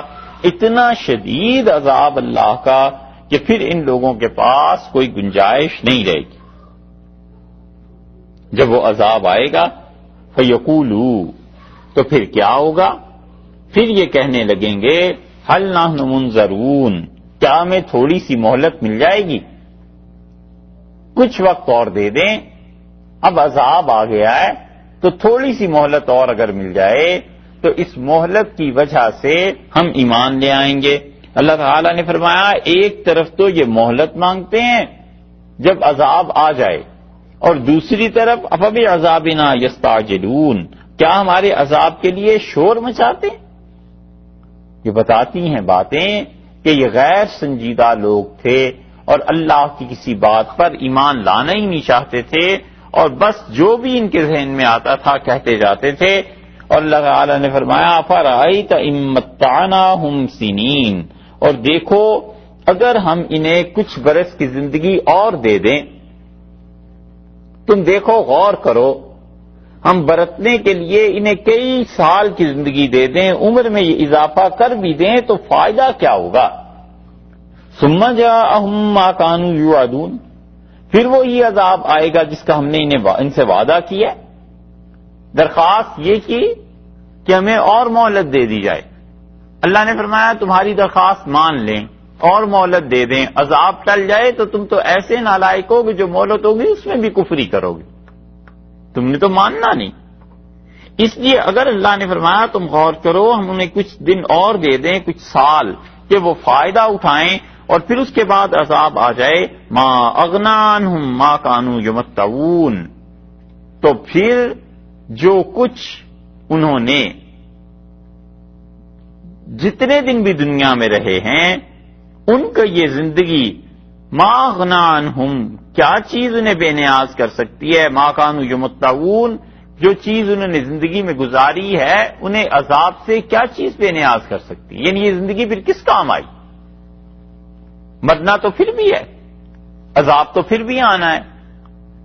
اتنا شدید عذاب اللہ کا کہ پھر ان لوگوں کے پاس کوئی گنجائش نہیں رہے گی۔ جب وہ عذاب آئے گا فَيَقُولُوا، تو پھر کیا ہوگا؟ پھر یہ کہنے لگیں گے هَلْ نَحْنُ مُنظَرُونَ، کیا ہمیں تھوڑی سی مہلت مل جائے گی، کچھ وقت اور دے دیں، اب عذاب آ گیا ہے تو تھوڑی سی مہلت اور اگر مل جائے تو اس مہلت کی وجہ سے ہم ایمان لے آئیں گے۔ اللہ تعالیٰ نے فرمایا ایک طرف تو یہ مہلت مانگتے ہیں جب عذاب آ جائے، اور دوسری طرف أَفَبِعَذَابِنَا يَسْتَعْجِلُونَ، کیا ہمارے عذاب کے لیے شور مچاتے ہیں؟ یہ بتاتی ہیں باتیں کہ یہ غیر سنجیدہ لوگ تھے اور اللہ کی کسی بات پر ایمان لانا ہی نہیں چاہتے تھے، اور بس جو بھی ان کے ذہن میں آتا تھا کہتے جاتے تھے۔ اور اللہ تعالی نے فرمایا فَرَأَيْتَ إِن مَّتَّعْنَاهُمْ سِنِينَ، اور دیکھو اگر ہم انہیں کچھ برس کی زندگی اور دے دیں، تم دیکھو غور کرو، ہم برتنے کے لیے انہیں کئی سال کی زندگی دے دیں، عمر میں یہ اضافہ کر بھی دیں تو فائدہ کیا ہوگا؟ ثم جاءہم ما کانوا یوعدون، پھر وہی عذاب آئے گا جس کا ہم نے ان سے وعدہ کیا۔ درخواست یہ کی کہ ہمیں اور مہلت دے دی جائے، اللہ نے فرمایا تمہاری درخواست مان لیں اور مہلت دے دیں، عذاب ٹل جائے تو تم تو ایسے نالائق ہو کہ جو مہلت ہوگی اس میں بھی کفری کرو گے، تم نے تو ماننا نہیں۔ اس لیے اگر اللہ نے فرمایا تم غور کرو، ہم انہیں کچھ دن اور دے دیں، کچھ سال، کہ وہ فائدہ اٹھائیں، اور پھر اس کے بعد عذاب آ جائے، ما اغنی عنہم ما کانوا یمتعون، تو پھر جو کچھ انہوں نے جتنے دن بھی دنیا میں رہے ہیں ان کا یہ زندگی، ما اغنی عنہم، کیا چیز انہیں بے نیاز کر سکتی ہے، ما کانوا یمتعون، جو چیز انہوں نے زندگی میں گزاری ہے انہیں عذاب سے کیا چیز بے نیاز کر سکتی ہے؟ یعنی یہ زندگی پھر کس کام آئی؟ مرنا تو پھر بھی ہے، عذاب تو پھر بھی آنا ہے۔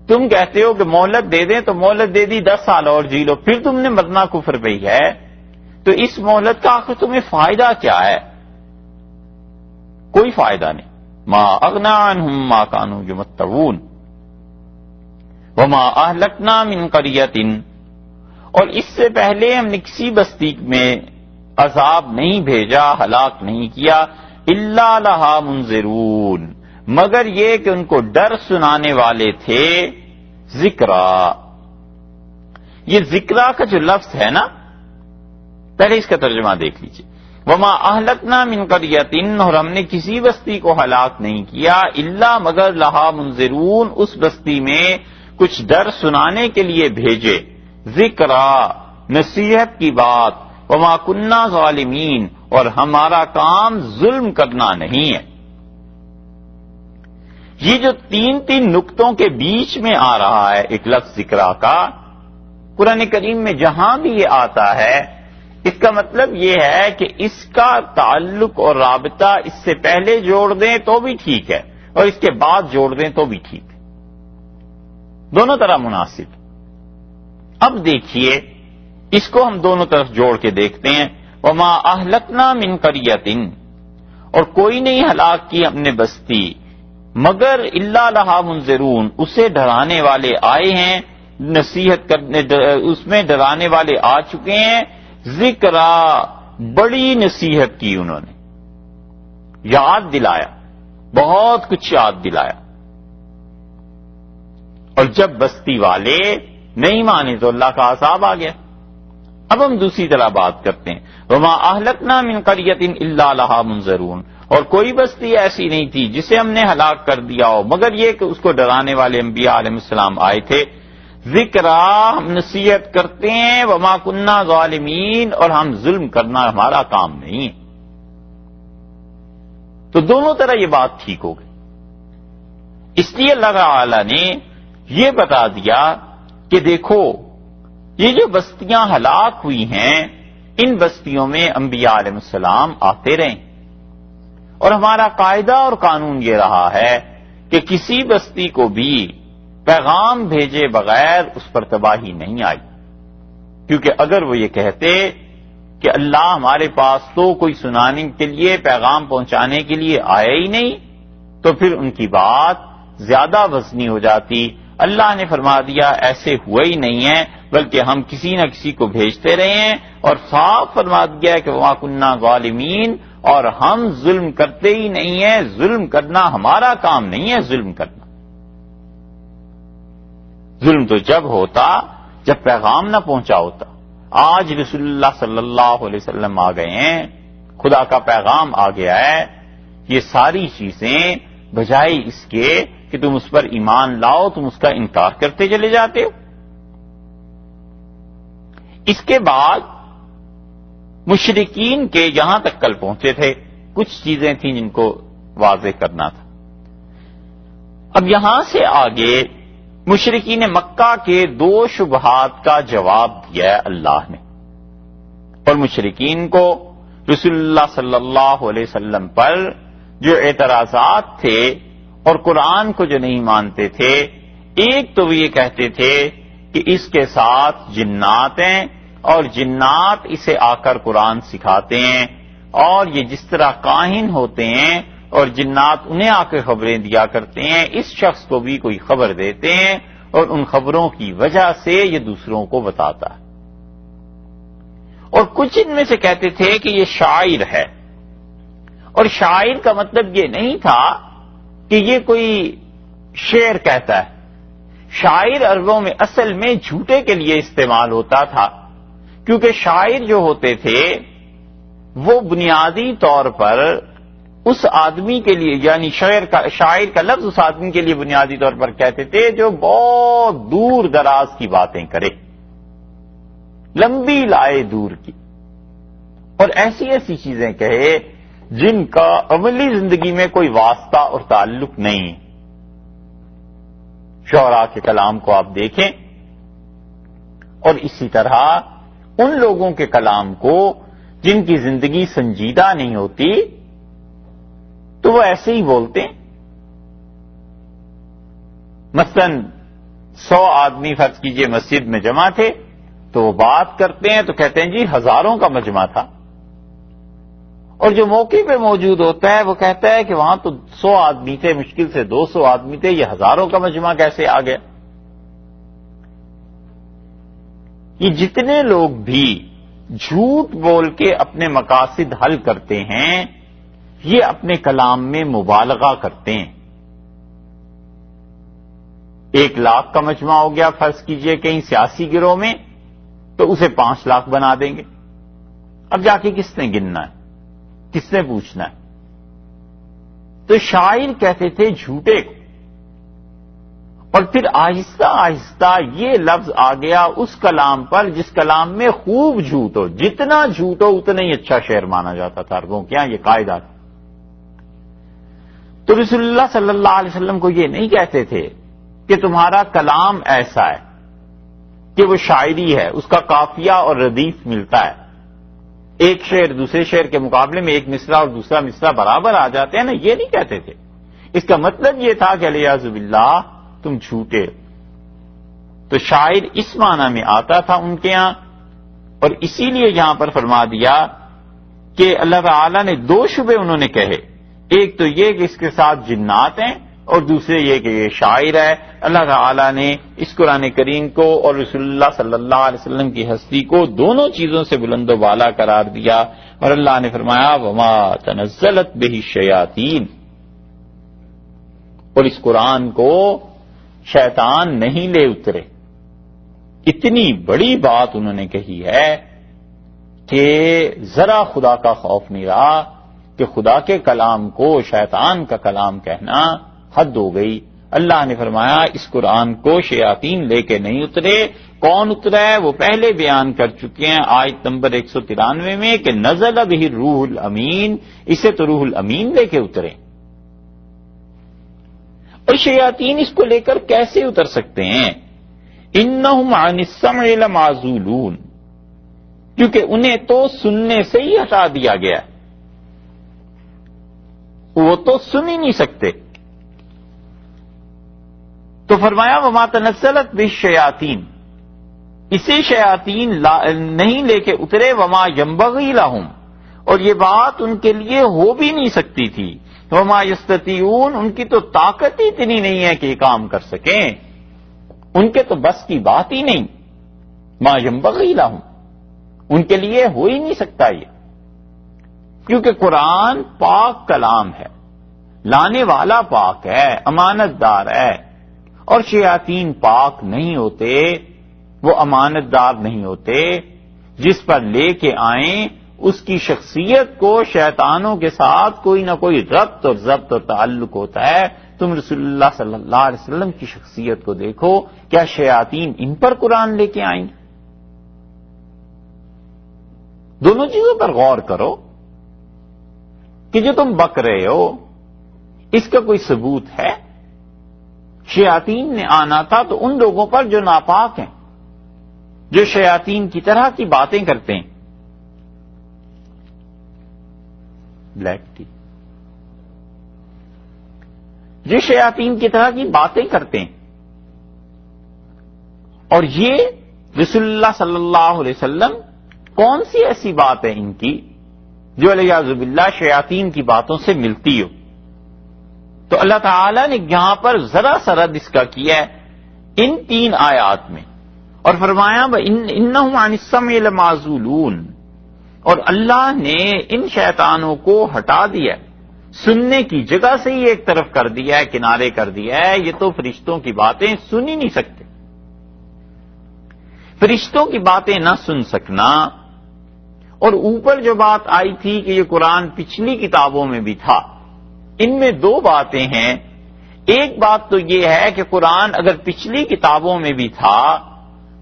تم کہتے ہو کہ مہلت دے دیں تو مہلت دے دی، 10 سال اور جی لو، پھر تم نے مرنا کفر پہ ہی ہے، تو اس مہلت کا آخر تمہیں فائدہ کیا ہے؟ کوئی فائدہ نہیں. ما اغنی عنہم ما کانوا یمتعون وما اہلکنا من قریۃ، اور اس سے پہلے ہم نے کسی بستی میں عذاب نہیں بھیجا، ہلاک نہیں کیا، الا لہا منذرون، مگر یہ کہ ان کو ڈر سنانے والے تھے. ذکرا، یہ ذکرا کا جو لفظ ہے نا، پہلے اس کا ترجمہ دیکھ لیجیے. وما اہلکنا من قریۃ، اور ہم نے کسی بستی کو ہلاک نہیں کیا، الا مگر لہا منذرون، اس بستی میں کچھ ڈر سنانے کے لیے بھیجے. ذکرا، نصیحت کی بات. وما کننا ظالمین، اور ہمارا کام ظلم کرنا نہیں ہے. یہ جو تین نقطوں کے بیچ میں آ رہا ہے ایک لفظ ذکرا کا، قرآن کریم میں جہاں بھی یہ آتا ہے، اس کا مطلب یہ ہے کہ اس کا تعلق اور رابطہ اس سے پہلے جوڑ دیں تو بھی ٹھیک ہے، اور اس کے بعد جوڑ دیں تو بھی ٹھیک ہے، دونوں طرح مناسب. اب دیکھیے اس کو ہم دونوں طرف جوڑ کے دیکھتے ہیں. وما اہلکنا من قریۃ، اور کوئی نہیں ہلاک کی ہم نے بستی مگر الا لہا منذرون، اسے ڈرانے والے آئے ہیں، نصیحت کرنے، اس میں ڈرانے والے آ چکے ہیں. ذکرا، بڑی نصیحت کی انہوں نے، یاد دلایا، بہت کچھ یاد دلایا. اور جب بستی والے نہیں مانے تو اللہ کا عذاب آ گیا. اب ہم دوسری طرح بات کرتے ہیں. وما اہلکنا من قریۃ الا لہا منذرون، اور کوئی بستی ایسی نہیں تھی جسے ہم نے ہلاک کر دیا ہو مگر یہ کہ اس کو ڈرانے والے انبیاء علیہ السلام آئے تھے. ذکرا، ہم نصیحت کرتے ہیں. وما کننا ظالمین، اور ہم ظلم کرنا ہمارا کام نہیں ہے. تو دونوں طرح یہ بات ٹھیک ہو گئی. اس لیے اللہ تعالی نے یہ بتا دیا کہ دیکھو یہ جو بستیاں ہلاک ہوئی ہیں، ان بستیوں میں انبیاء علیہ السلام آتے رہے، اور ہمارا قاعدہ اور قانون یہ رہا ہے کہ کسی بستی کو بھی پیغام بھیجے بغیر اس پر تباہی نہیں آئی. کیونکہ اگر وہ یہ کہتے کہ اللہ ہمارے پاس تو کوئی سنانے کے لیے، پیغام پہنچانے کے لیے آیا ہی نہیں، تو پھر ان کی بات زیادہ وزنی ہو جاتی. اللہ نے فرما دیا ایسے ہوا ہی نہیں ہے، بلکہ ہم کسی نہ کسی کو بھیجتے رہے ہیں، اور صاف فرما دیا کہ وما کننا ظالمین، اور ہم ظلم کرتے ہی نہیں ہیں. ظلم کرنا ہمارا کام نہیں ہے. ظلم تو جب ہوتا جب پیغام نہ پہنچا ہوتا. آج رسول اللہ صلی اللہ علیہ وسلم آ گئے ہیں، خدا کا پیغام آ گیا ہے، یہ ساری چیزیں بجائے اس کے کہ تم اس پر ایمان لاؤ، تم اس کا انکار کرتے چلے جاتے ہو. اس کے بعد مشرکین کے یہاں تک کل پہنچے تھے، کچھ چیزیں تھیں جن کو واضح کرنا تھا. اب یہاں سے آگے مشرکین مکہ کے 2 شبہات کا جواب دیا ہے اللہ نے، اور مشرکین کو رسول اللہ صلی اللہ علیہ وسلم پر جو اعتراضات تھے اور قرآن کو جو نہیں مانتے تھے، ایک تو وہ یہ کہتے تھے کہ اس کے ساتھ جنات ہیں، اور جنات اسے آ کر قرآن سکھاتے ہیں، اور یہ جس طرح کاہن ہوتے ہیں اور جنات انہیں آ کے خبریں دیا کرتے ہیں، اس شخص کو بھی کوئی خبر دیتے ہیں، اور ان خبروں کی وجہ سے یہ دوسروں کو بتاتا ہے. اور کچھ ان میں سے کہتے تھے کہ یہ شاعر ہے، اور شاعر کا مطلب یہ نہیں تھا کہ یہ کوئی شعر کہتا ہے. شاعر عربوں میں اصل میں جھوٹے کے لیے استعمال ہوتا تھا، کیونکہ شاعر جو ہوتے تھے وہ بنیادی طور پر اس آدمی کے لیے، یعنی شاعر کا لفظ اس آدمی کے لیے بنیادی طور پر کہتے تھے جو بہت دور دراز کی باتیں کرے، لمبی لائے دور کی، اور ایسی ایسی چیزیں کہے جن کا عملی زندگی میں کوئی واسطہ اور تعلق نہیں. شعراء کے کلام کو آپ دیکھیں، اور اسی طرح ان لوگوں کے کلام کو جن کی زندگی سنجیدہ نہیں ہوتی تو وہ ایسے ہی بولتے ہیں. مثلا 100 آدمی فرض کیجئے مسجد میں جمع تھے، تو وہ بات کرتے ہیں تو کہتے ہیں جی ہزاروں کا مجمع تھا، اور جو موقع پہ موجود ہوتا ہے وہ کہتا ہے کہ وہاں تو 100 آدمی تھے، مشکل سے 200 آدمی تھے، یہ ہزاروں کا مجمع کیسے آ گیا؟ یہ جتنے لوگ بھی جھوٹ بول کے اپنے مقاصد حل کرتے ہیں یہ اپنے کلام میں مبالغہ کرتے ہیں۔ 1 لاکھ کا مجمع ہو گیا فرض کیجئے کہیں سیاسی گروہ میں، تو اسے 5 لاکھ بنا دیں گے۔ اب جا کے کس نے گننا ہے، کس نے پوچھنا ہے؟ تو شاعر کہتے تھے جھوٹے کو، اور پھر آہستہ آہستہ یہ لفظ آ گیا اس کلام پر جس کلام میں خوب جھوٹ ہو، جتنا جھوٹ ہو اتنا ہی اچھا شعر مانا جاتا تھا عربوں کے یہاں، یہ قاعدہ تھا۔ تو رسول اللہ صلی اللہ علیہ وسلم کو یہ نہیں کہتے تھے کہ تمہارا کلام ایسا ہے کہ وہ شاعری ہے، اس کا قافیہ اور ردیف ملتا ہے، ایک شعر دوسرے شعر کے مقابلے میں ایک مصرع اور دوسرا مصرع برابر آ جاتے ہیں نا، یہ نہیں کہتے تھے۔ اس کا مطلب یہ تھا کہ علیہ باللہ تم جھوٹے۔ تو شاعر اس معنی میں آتا تھا ان کے ہاں، اور اسی لیے یہاں پر فرما دیا کہ اللہ تعالی نے 2 شبے انہوں نے کہے، ایک تو یہ کہ اس کے ساتھ جنات ہیں، اور دوسرے یہ کہ یہ شاعر ہے۔ اللہ تعالی نے اس قرآن کریم کو اور رسول اللہ صلی اللہ علیہ وسلم کی ہستی کو دونوں چیزوں سے بلند و بالا قرار دیا، اور اللہ نے فرمایا وما تنزلت بہ الشیاطین، اور اس قرآن کو شیطان نہیں لے اترے۔ اتنی بڑی بات انہوں نے کہی ہے کہ ذرا خدا کا خوف نہیں رہا کہ خدا کے کلام کو شیطان کا کلام کہنا حد ہو گئی۔ اللہ نے فرمایا اس قرآن کو شیاطین لے کے نہیں اترے۔ کون اترا ہے وہ پہلے بیان کر چکے ہیں آیت نمبر 193 میں کہ نزل بہ الروح الامین، اسے تو روح الامین لے کے اترے۔ اور شیاطین اس کو لے کر کیسے اتر سکتے ہیں؟ انہم عن السمع لمعزولون، کیونکہ انہیں تو سننے سے ہی ہٹا دیا گیا، وہ تو سن ہی نہیں سکتے۔ تو فرمایا وما تنزلت بالشیاطین، اسے شیاطین نہیں لے کے اترے، وما ینبغی لہم، اور یہ بات ان کے لیے ہو بھی نہیں سکتی تھی، وما یستطیعون، ان کی تو طاقت ہی اتنی نہیں ہے کہ یہ کام کر سکیں، ان کے تو بس کی بات ہی نہیں، ما ینبغی لہم، ان کے لیے ہو ہی نہیں سکتا یہ، کیونکہ قرآن پاک کلام ہے، لانے والا پاک ہے، امانت دار ہے، اور شیاطین پاک نہیں ہوتے، وہ امانت دار نہیں ہوتے، جس پر لے کے آئیں اس کی شخصیت کو شیطانوں کے ساتھ کوئی نہ کوئی ربط اور ضبط اور تعلق ہوتا ہے۔ تم رسول اللہ صلی اللہ علیہ وسلم کی شخصیت کو دیکھو، کیا شیاطین ان پر قرآن لے کے آئیں؟ دونوں چیزوں پر غور کرو کہ جو تم بک رہے ہو اس کا کوئی ثبوت ہے؟ شیاطین نے آنا تھا تو ان لوگوں پر جو ناپاک ہیں، جو شیاطین کی طرح کی باتیں کرتے ہیں۔ بلیک ٹی، جو شیاطین کی طرح کی باتیں کرتے ہیں، اور یہ رسول اللہ صلی اللہ علیہ وسلم کون سی ایسی بات ہے ان کی جو علیہ باللہ شیاطین کی باتوں سے ملتی ہو؟ تو اللہ تعالیٰ نے یہاں پر ذرا سا رد اس کا کیا ہے ان 3 آیات میں، اور فرمایا انہم عن السمع لمعزولون، اور اللہ نے ان شیطانوں کو ہٹا دیا، سننے کی جگہ سے ہی ایک طرف کر دیا ہے، کنارے کر دیا ہے، یہ تو فرشتوں کی باتیں سن ہی نہیں سکتے۔ فرشتوں کی باتیں نہ سن سکنا، اور اوپر جو بات آئی تھی کہ یہ قرآن پچھلی کتابوں میں بھی تھا، ان میں 2 باتیں ہیں۔ ایک بات تو یہ ہے کہ قرآن اگر پچھلی کتابوں میں بھی تھا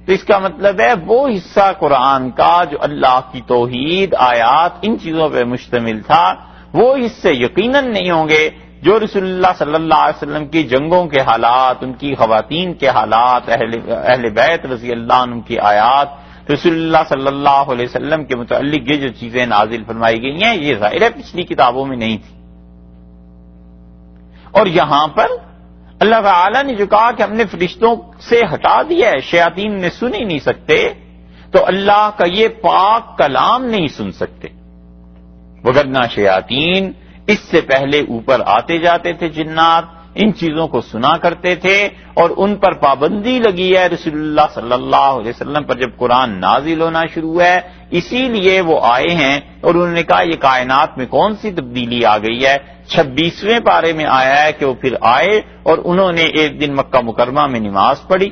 تو اس کا مطلب ہے وہ حصہ قرآن کا جو اللہ کی توحید، آیات، ان چیزوں پہ مشتمل تھا، وہ حصے یقیناً نہیں ہوں گے جو رسول اللہ صلی اللہ علیہ وسلم کی جنگوں کے حالات، ان کی خواتین کے حالات، اہل بیت رضی اللہ عنہ کی آیات، رسول اللہ صلی اللہ علیہ وسلم کے متعلق یہ جو چیزیں نازل فرمائی گئی ہیں، یہ ظاہر ہے پچھلی کتابوں میں نہیں تھی۔ اور یہاں پر اللہ تعالیٰ نے جو کہا کہ ہم نے فرشتوں سے ہٹا دیا ہے، شیاطین نے سن ہی نہیں سکتے، تو اللہ کا یہ پاک کلام نہیں سن سکتے، وگرنہ شیاطین اس سے پہلے اوپر آتے جاتے تھے، جنات ان چیزوں کو سنا کرتے تھے، اور ان پر پابندی لگی ہے رسول اللہ صلی اللہ علیہ وسلم پر جب قرآن نازل ہونا شروع ہے، اسی لیے وہ آئے ہیں اور انہوں نے کہا یہ کائنات میں کون سی تبدیلی آ گئی ہے۔ 26ویں پارے میں آیا ہے کہ وہ پھر آئے اور انہوں نے ایک دن مکہ مکرمہ میں نماز پڑھی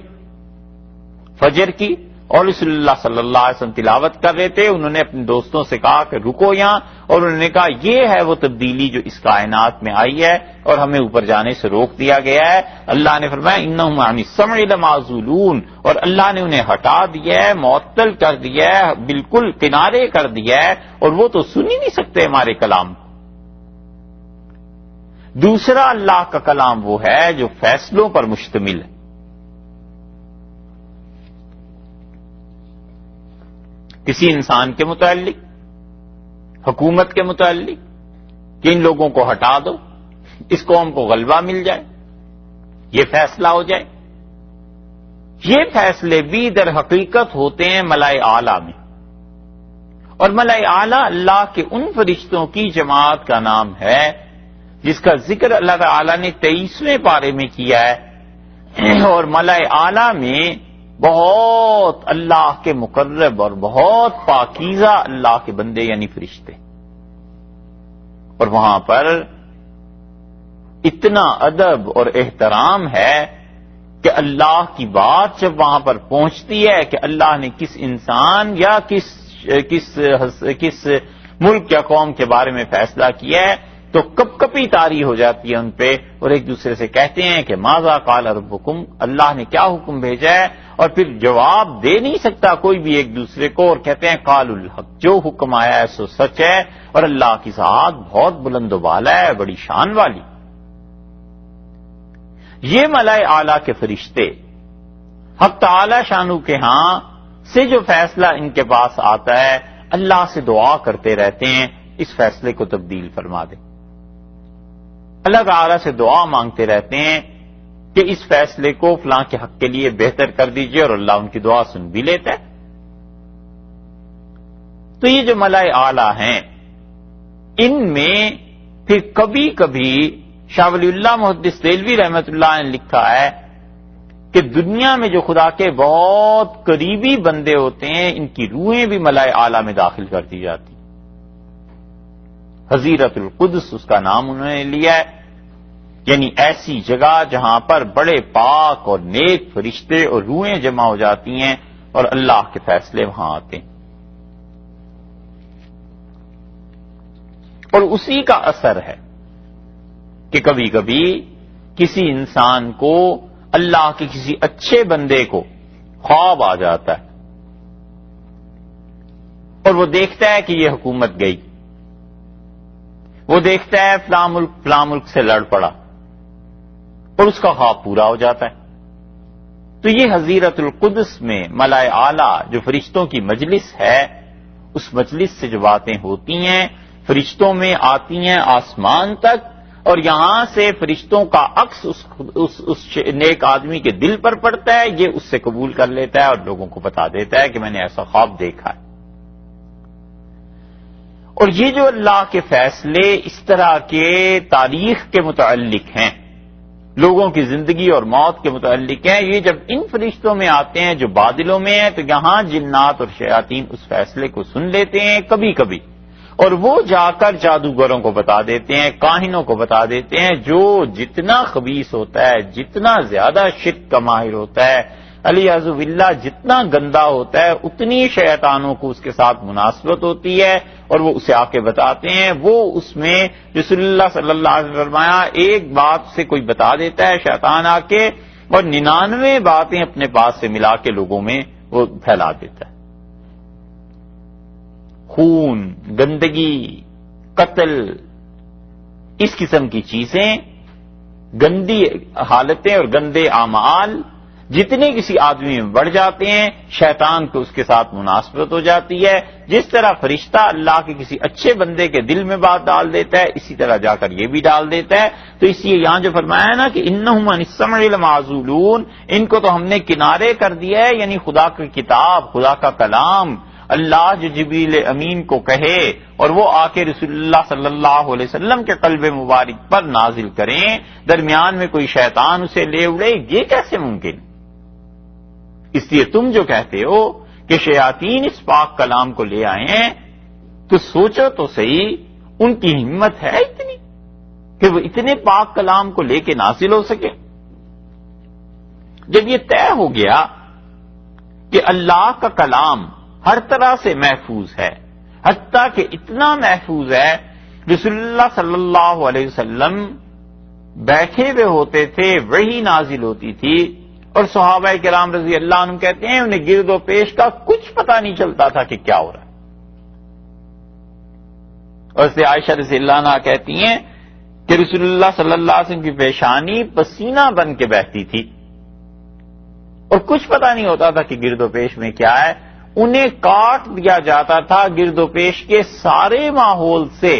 فجر کی، اور رسول اللہ صلی اللہ علیہ وسلم تلاوت کر رہے تھے، انہوں نے اپنے دوستوں سے کہا کہ رکو یہاں، اور انہوں نے کہا یہ ہے وہ تبدیلی جو اس کائنات میں آئی ہے اور ہمیں اوپر جانے سے روک دیا گیا ہے۔ اللہ نے فرمایا انہم عن السمع لمعزولون، اور اللہ نے انہیں ہٹا دیا ہے، معطل کر دیا ہے، بالکل کنارے کر دیا ہے، اور وہ تو سن ہی نہیں سکتے ہمارے کلام۔ دوسرا اللہ کا کلام وہ ہے جو فیصلوں پر مشتمل ہے۔ کسی انسان کے متعلق، حکومت کے متعلق، کہ ان لوگوں کو ہٹا دو، اس قوم کو غلبہ مل جائے، یہ فیصلہ ہو جائے۔ یہ فیصلے بھی در حقیقت ہوتے ہیں ملائے اعلیٰ میں، اور ملائے اعلیٰ اللہ کے ان فرشتوں کی جماعت کا نام ہے جس کا ذکر اللہ تعالی نے 23ویں پارے میں کیا ہے، اور ملائے اعلیٰ میں بہت اللہ کے مقرب اور بہت پاکیزہ اللہ کے بندے یعنی فرشتے، اور وہاں پر اتنا ادب اور احترام ہے کہ اللہ کی بات جب وہاں پر پہنچتی ہے کہ اللہ نے کس انسان یا کس ملک یا قوم کے بارے میں فیصلہ کیا ہے تو کپ کپی طاری ہو جاتی ہے ان پہ، اور ایک دوسرے سے کہتے ہیں کہ ماذا قال ربکم، اللہ نے کیا حکم بھیجا ہے، اور پھر جواب دے نہیں سکتا کوئی بھی ایک دوسرے کو، اور کہتے ہیں قال الحق، جو حکم آیا ہے سو سچ ہے، اور اللہ کی ذات بہت بلند و بالا ہے، بڑی شان والی۔ یہ ملائے اعلیٰ کے فرشتے حق تعالی شانو کے ہاں سے جو فیصلہ ان کے پاس آتا ہے اللہ سے دعا کرتے رہتے ہیں اس فیصلے کو تبدیل فرما دے، اللہ تعالی سے دعا مانگتے رہتے ہیں کہ اس فیصلے کو فلاں کے حق کے لیے بہتر کر دیجئے، اور اللہ ان کی دعا سن بھی لیتا ہے۔ تو یہ جو ملائے اعلیٰ ہیں ان میں پھر کبھی کبھی شاہ ولی اللہ محدث دہلوی رحمۃ اللہ نے لکھا ہے کہ دنیا میں جو خدا کے بہت قریبی بندے ہوتے ہیں ان کی روحیں بھی ملائے اعلیٰ میں داخل کر دی جاتی، حضیرت القدس اس کا نام انہوں نے لیا ہے، یعنی ایسی جگہ جہاں پر بڑے پاک اور نیک فرشتے اور روحیں جمع ہو جاتی ہیں اور اللہ کے فیصلے وہاں آتے ہیں، اور اسی کا اثر ہے کہ کبھی کبھی کسی انسان کو اللہ کے کسی اچھے بندے کو خواب آ جاتا ہے اور وہ دیکھتا ہے کہ یہ حکومت گئی، وہ دیکھتا ہے فلاں ملک سے لڑ پڑا اور اس کا خواب پورا ہو جاتا ہے۔ تو یہ حضیرت القدس میں ملائے اعلیٰ جو فرشتوں کی مجلس ہے، اس مجلس سے جو باتیں ہوتی ہیں فرشتوں میں آتی ہیں آسمان تک، اور یہاں سے فرشتوں کا عکس اس نیک آدمی کے دل پر پڑتا ہے، یہ اس سے قبول کر لیتا ہے اور لوگوں کو بتا دیتا ہے کہ میں نے ایسا خواب دیکھا ہے۔ اور یہ جو اللہ کے فیصلے اس طرح کے تاریخ کے متعلق ہیں، لوگوں کی زندگی اور موت کے متعلق ہیں، یہ جب ان فرشتوں میں آتے ہیں جو بادلوں میں ہیں تو یہاں جنات اور شیاطین اس فیصلے کو سن لیتے ہیں کبھی کبھی، اور وہ جا کر جادوگروں کو بتا دیتے ہیں، کاہنوں کو بتا دیتے ہیں، جو جتنا خبیث ہوتا ہے، جتنا زیادہ شرک کا ماہر ہوتا ہے، علیاذ باللہ جتنا گندا ہوتا ہے، اتنی شیطانوں کو اس کے ساتھ مناسبت ہوتی ہے، اور وہ اسے آ کے بتاتے ہیں۔ وہ اس میں رسول اللہ صلی اللہ علیہ وسلم نے فرمایا ایک بات سے کوئی بتا دیتا ہے شیطان آ کے، اور 99 باتیں اپنے پاس سے ملا کے لوگوں میں وہ پھیلا دیتا ہے۔ خون، گندگی، قتل، اس قسم کی چیزیں، گندی حالتیں اور گندے اعمال جتنے کسی آدمی میں بڑھ جاتے ہیں، شیطان کو اس کے ساتھ مناسبت ہو جاتی ہے۔ جس طرح فرشتہ اللہ کے کسی اچھے بندے کے دل میں بات ڈال دیتا ہے، اسی طرح جا کر یہ بھی ڈال دیتا ہے۔ تو اس لیے یہاں جو فرمایا ہے نا کہ انہم عن السمع لمعزولون، ان کو تو ہم نے کنارے کر دیا ہے، یعنی خدا کی کتاب، خدا کا کلام، اللہ جو جبریل امین کو کہے اور وہ آ کے رسول اللہ صلی اللہ علیہ وسلم کے قلب مبارک پر نازل کریں، درمیان میں کوئی شیطان اسے لے اڑے، یہ کیسے ممکن؟ اس لیے تم جو کہتے ہو کہ شیاطین اس پاک کلام کو لے آئے ہیں، تو سوچو تو صحیح، ان کی ہمت ہے اتنی کہ وہ اتنے پاک کلام کو لے کے نازل ہو سکے؟ جب یہ طے ہو گیا کہ اللہ کا کلام ہر طرح سے محفوظ ہے، حتیٰ کہ اتنا محفوظ ہے رسول اللہ صلی اللہ علیہ وسلم بیٹھے ہوئے ہوتے تھے، وحی نازل ہوتی تھی، اور صحابہ کرام رضی اللہ عنہ کہتے ہیں انہیں گرد و پیش کا کچھ پتہ نہیں چلتا تھا کہ کیا ہو رہا ہے۔ اور سے عائشہ رضی اللہ عنہ کہتی ہیں کہ رسول اللہ صلی اللہ علیہ وسلم کی پیشانی پسینہ بن کے بہتی تھی اور کچھ پتہ نہیں ہوتا تھا کہ گرد و پیش میں کیا ہے۔ انہیں کاٹ دیا جاتا تھا گرد و پیش کے سارے ماحول سے،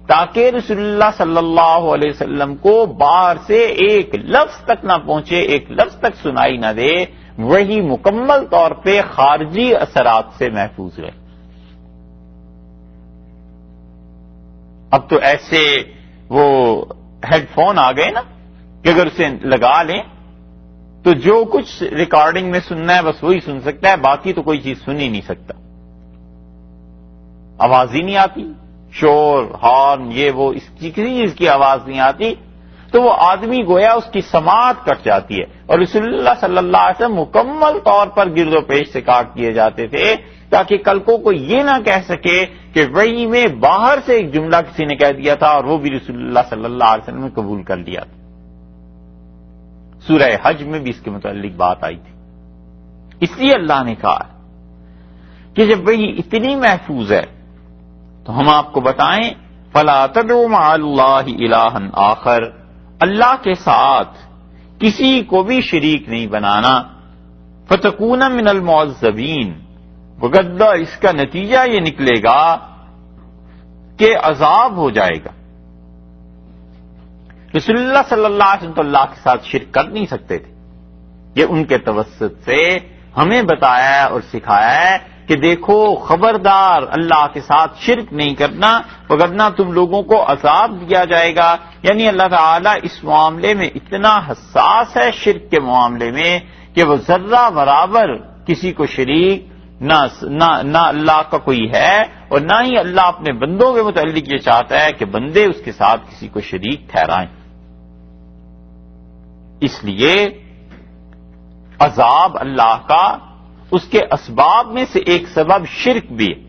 تاکہ رسول اللہ صلی اللہ علیہ وسلم کو باہر سے ایک لفظ تک نہ پہنچے، ایک لفظ تک سنائی نہ دے، وہی مکمل طور پہ خارجی اثرات سے محفوظ رہے۔ اب تو ایسے وہ ہیڈ فون آ گئے نا کہ اگر اسے لگا لیں تو جو کچھ ریکارڈنگ میں سننا ہے بس وہی سن سکتا ہے، باقی تو کوئی چیز سن ہی نہیں سکتا، آواز ہی نہیں آتی، شور، ہارن، یہ وہ، اس کسی چیز کی آواز نہیں آتی، تو وہ آدمی گویا اس کی سماعت کٹ جاتی ہے۔ اور رسول اللہ صلی اللہ علیہ وسلم مکمل طور پر گرد و پیش سے کاٹ دیے جاتے تھے، تاکہ کل کو کوئی یہ نہ کہہ سکے کہ وحی میں باہر سے ایک جملہ کسی نے کہہ دیا تھا اور وہ بھی رسول اللہ صلی اللہ علیہ وسلم نے قبول کر لیا تھا۔ سورہ حج میں بھی اس کے متعلق بات آئی تھی۔ اس لیے اللہ نے کہا کہ جب وحی اتنی محفوظ ہے تو ہم آپ کو بتائیں، فَلَا تَدْعُوا مَعَ اللَّهِ إِلَٰهًا آخر، اللہ کے ساتھ کسی کو بھی شریک نہیں بنانا، فَتَكُونَ مِنَ الْمُعَذَّبِينَ، وگرنہ اس کا نتیجہ یہ نکلے گا کہ عذاب ہو جائے گا۔ رسول اللہ صلی اللہ علیہ وسلم تو اللہ کے ساتھ شرک کر نہیں سکتے تھے، یہ ان کے توسط سے ہمیں بتایا ہے اور سکھایا ہے کہ دیکھو خبردار اللہ کے ساتھ شرک نہیں کرنا، وگرنہ تم لوگوں کو عذاب دیا جائے گا۔ یعنی اللہ تعالیٰ اس معاملے میں اتنا حساس ہے شرک کے معاملے میں کہ وہ ذرہ برابر کسی کو شریک نہ اللہ کا کوئی ہے، اور نہ ہی اللہ اپنے بندوں کے متعلق یہ چاہتا ہے کہ بندے اس کے ساتھ کسی کو شریک ٹھہرائیں۔ اس لیے عذاب اللہ کا، اس کے اسباب میں سے ایک سبب شرک بھی ہے۔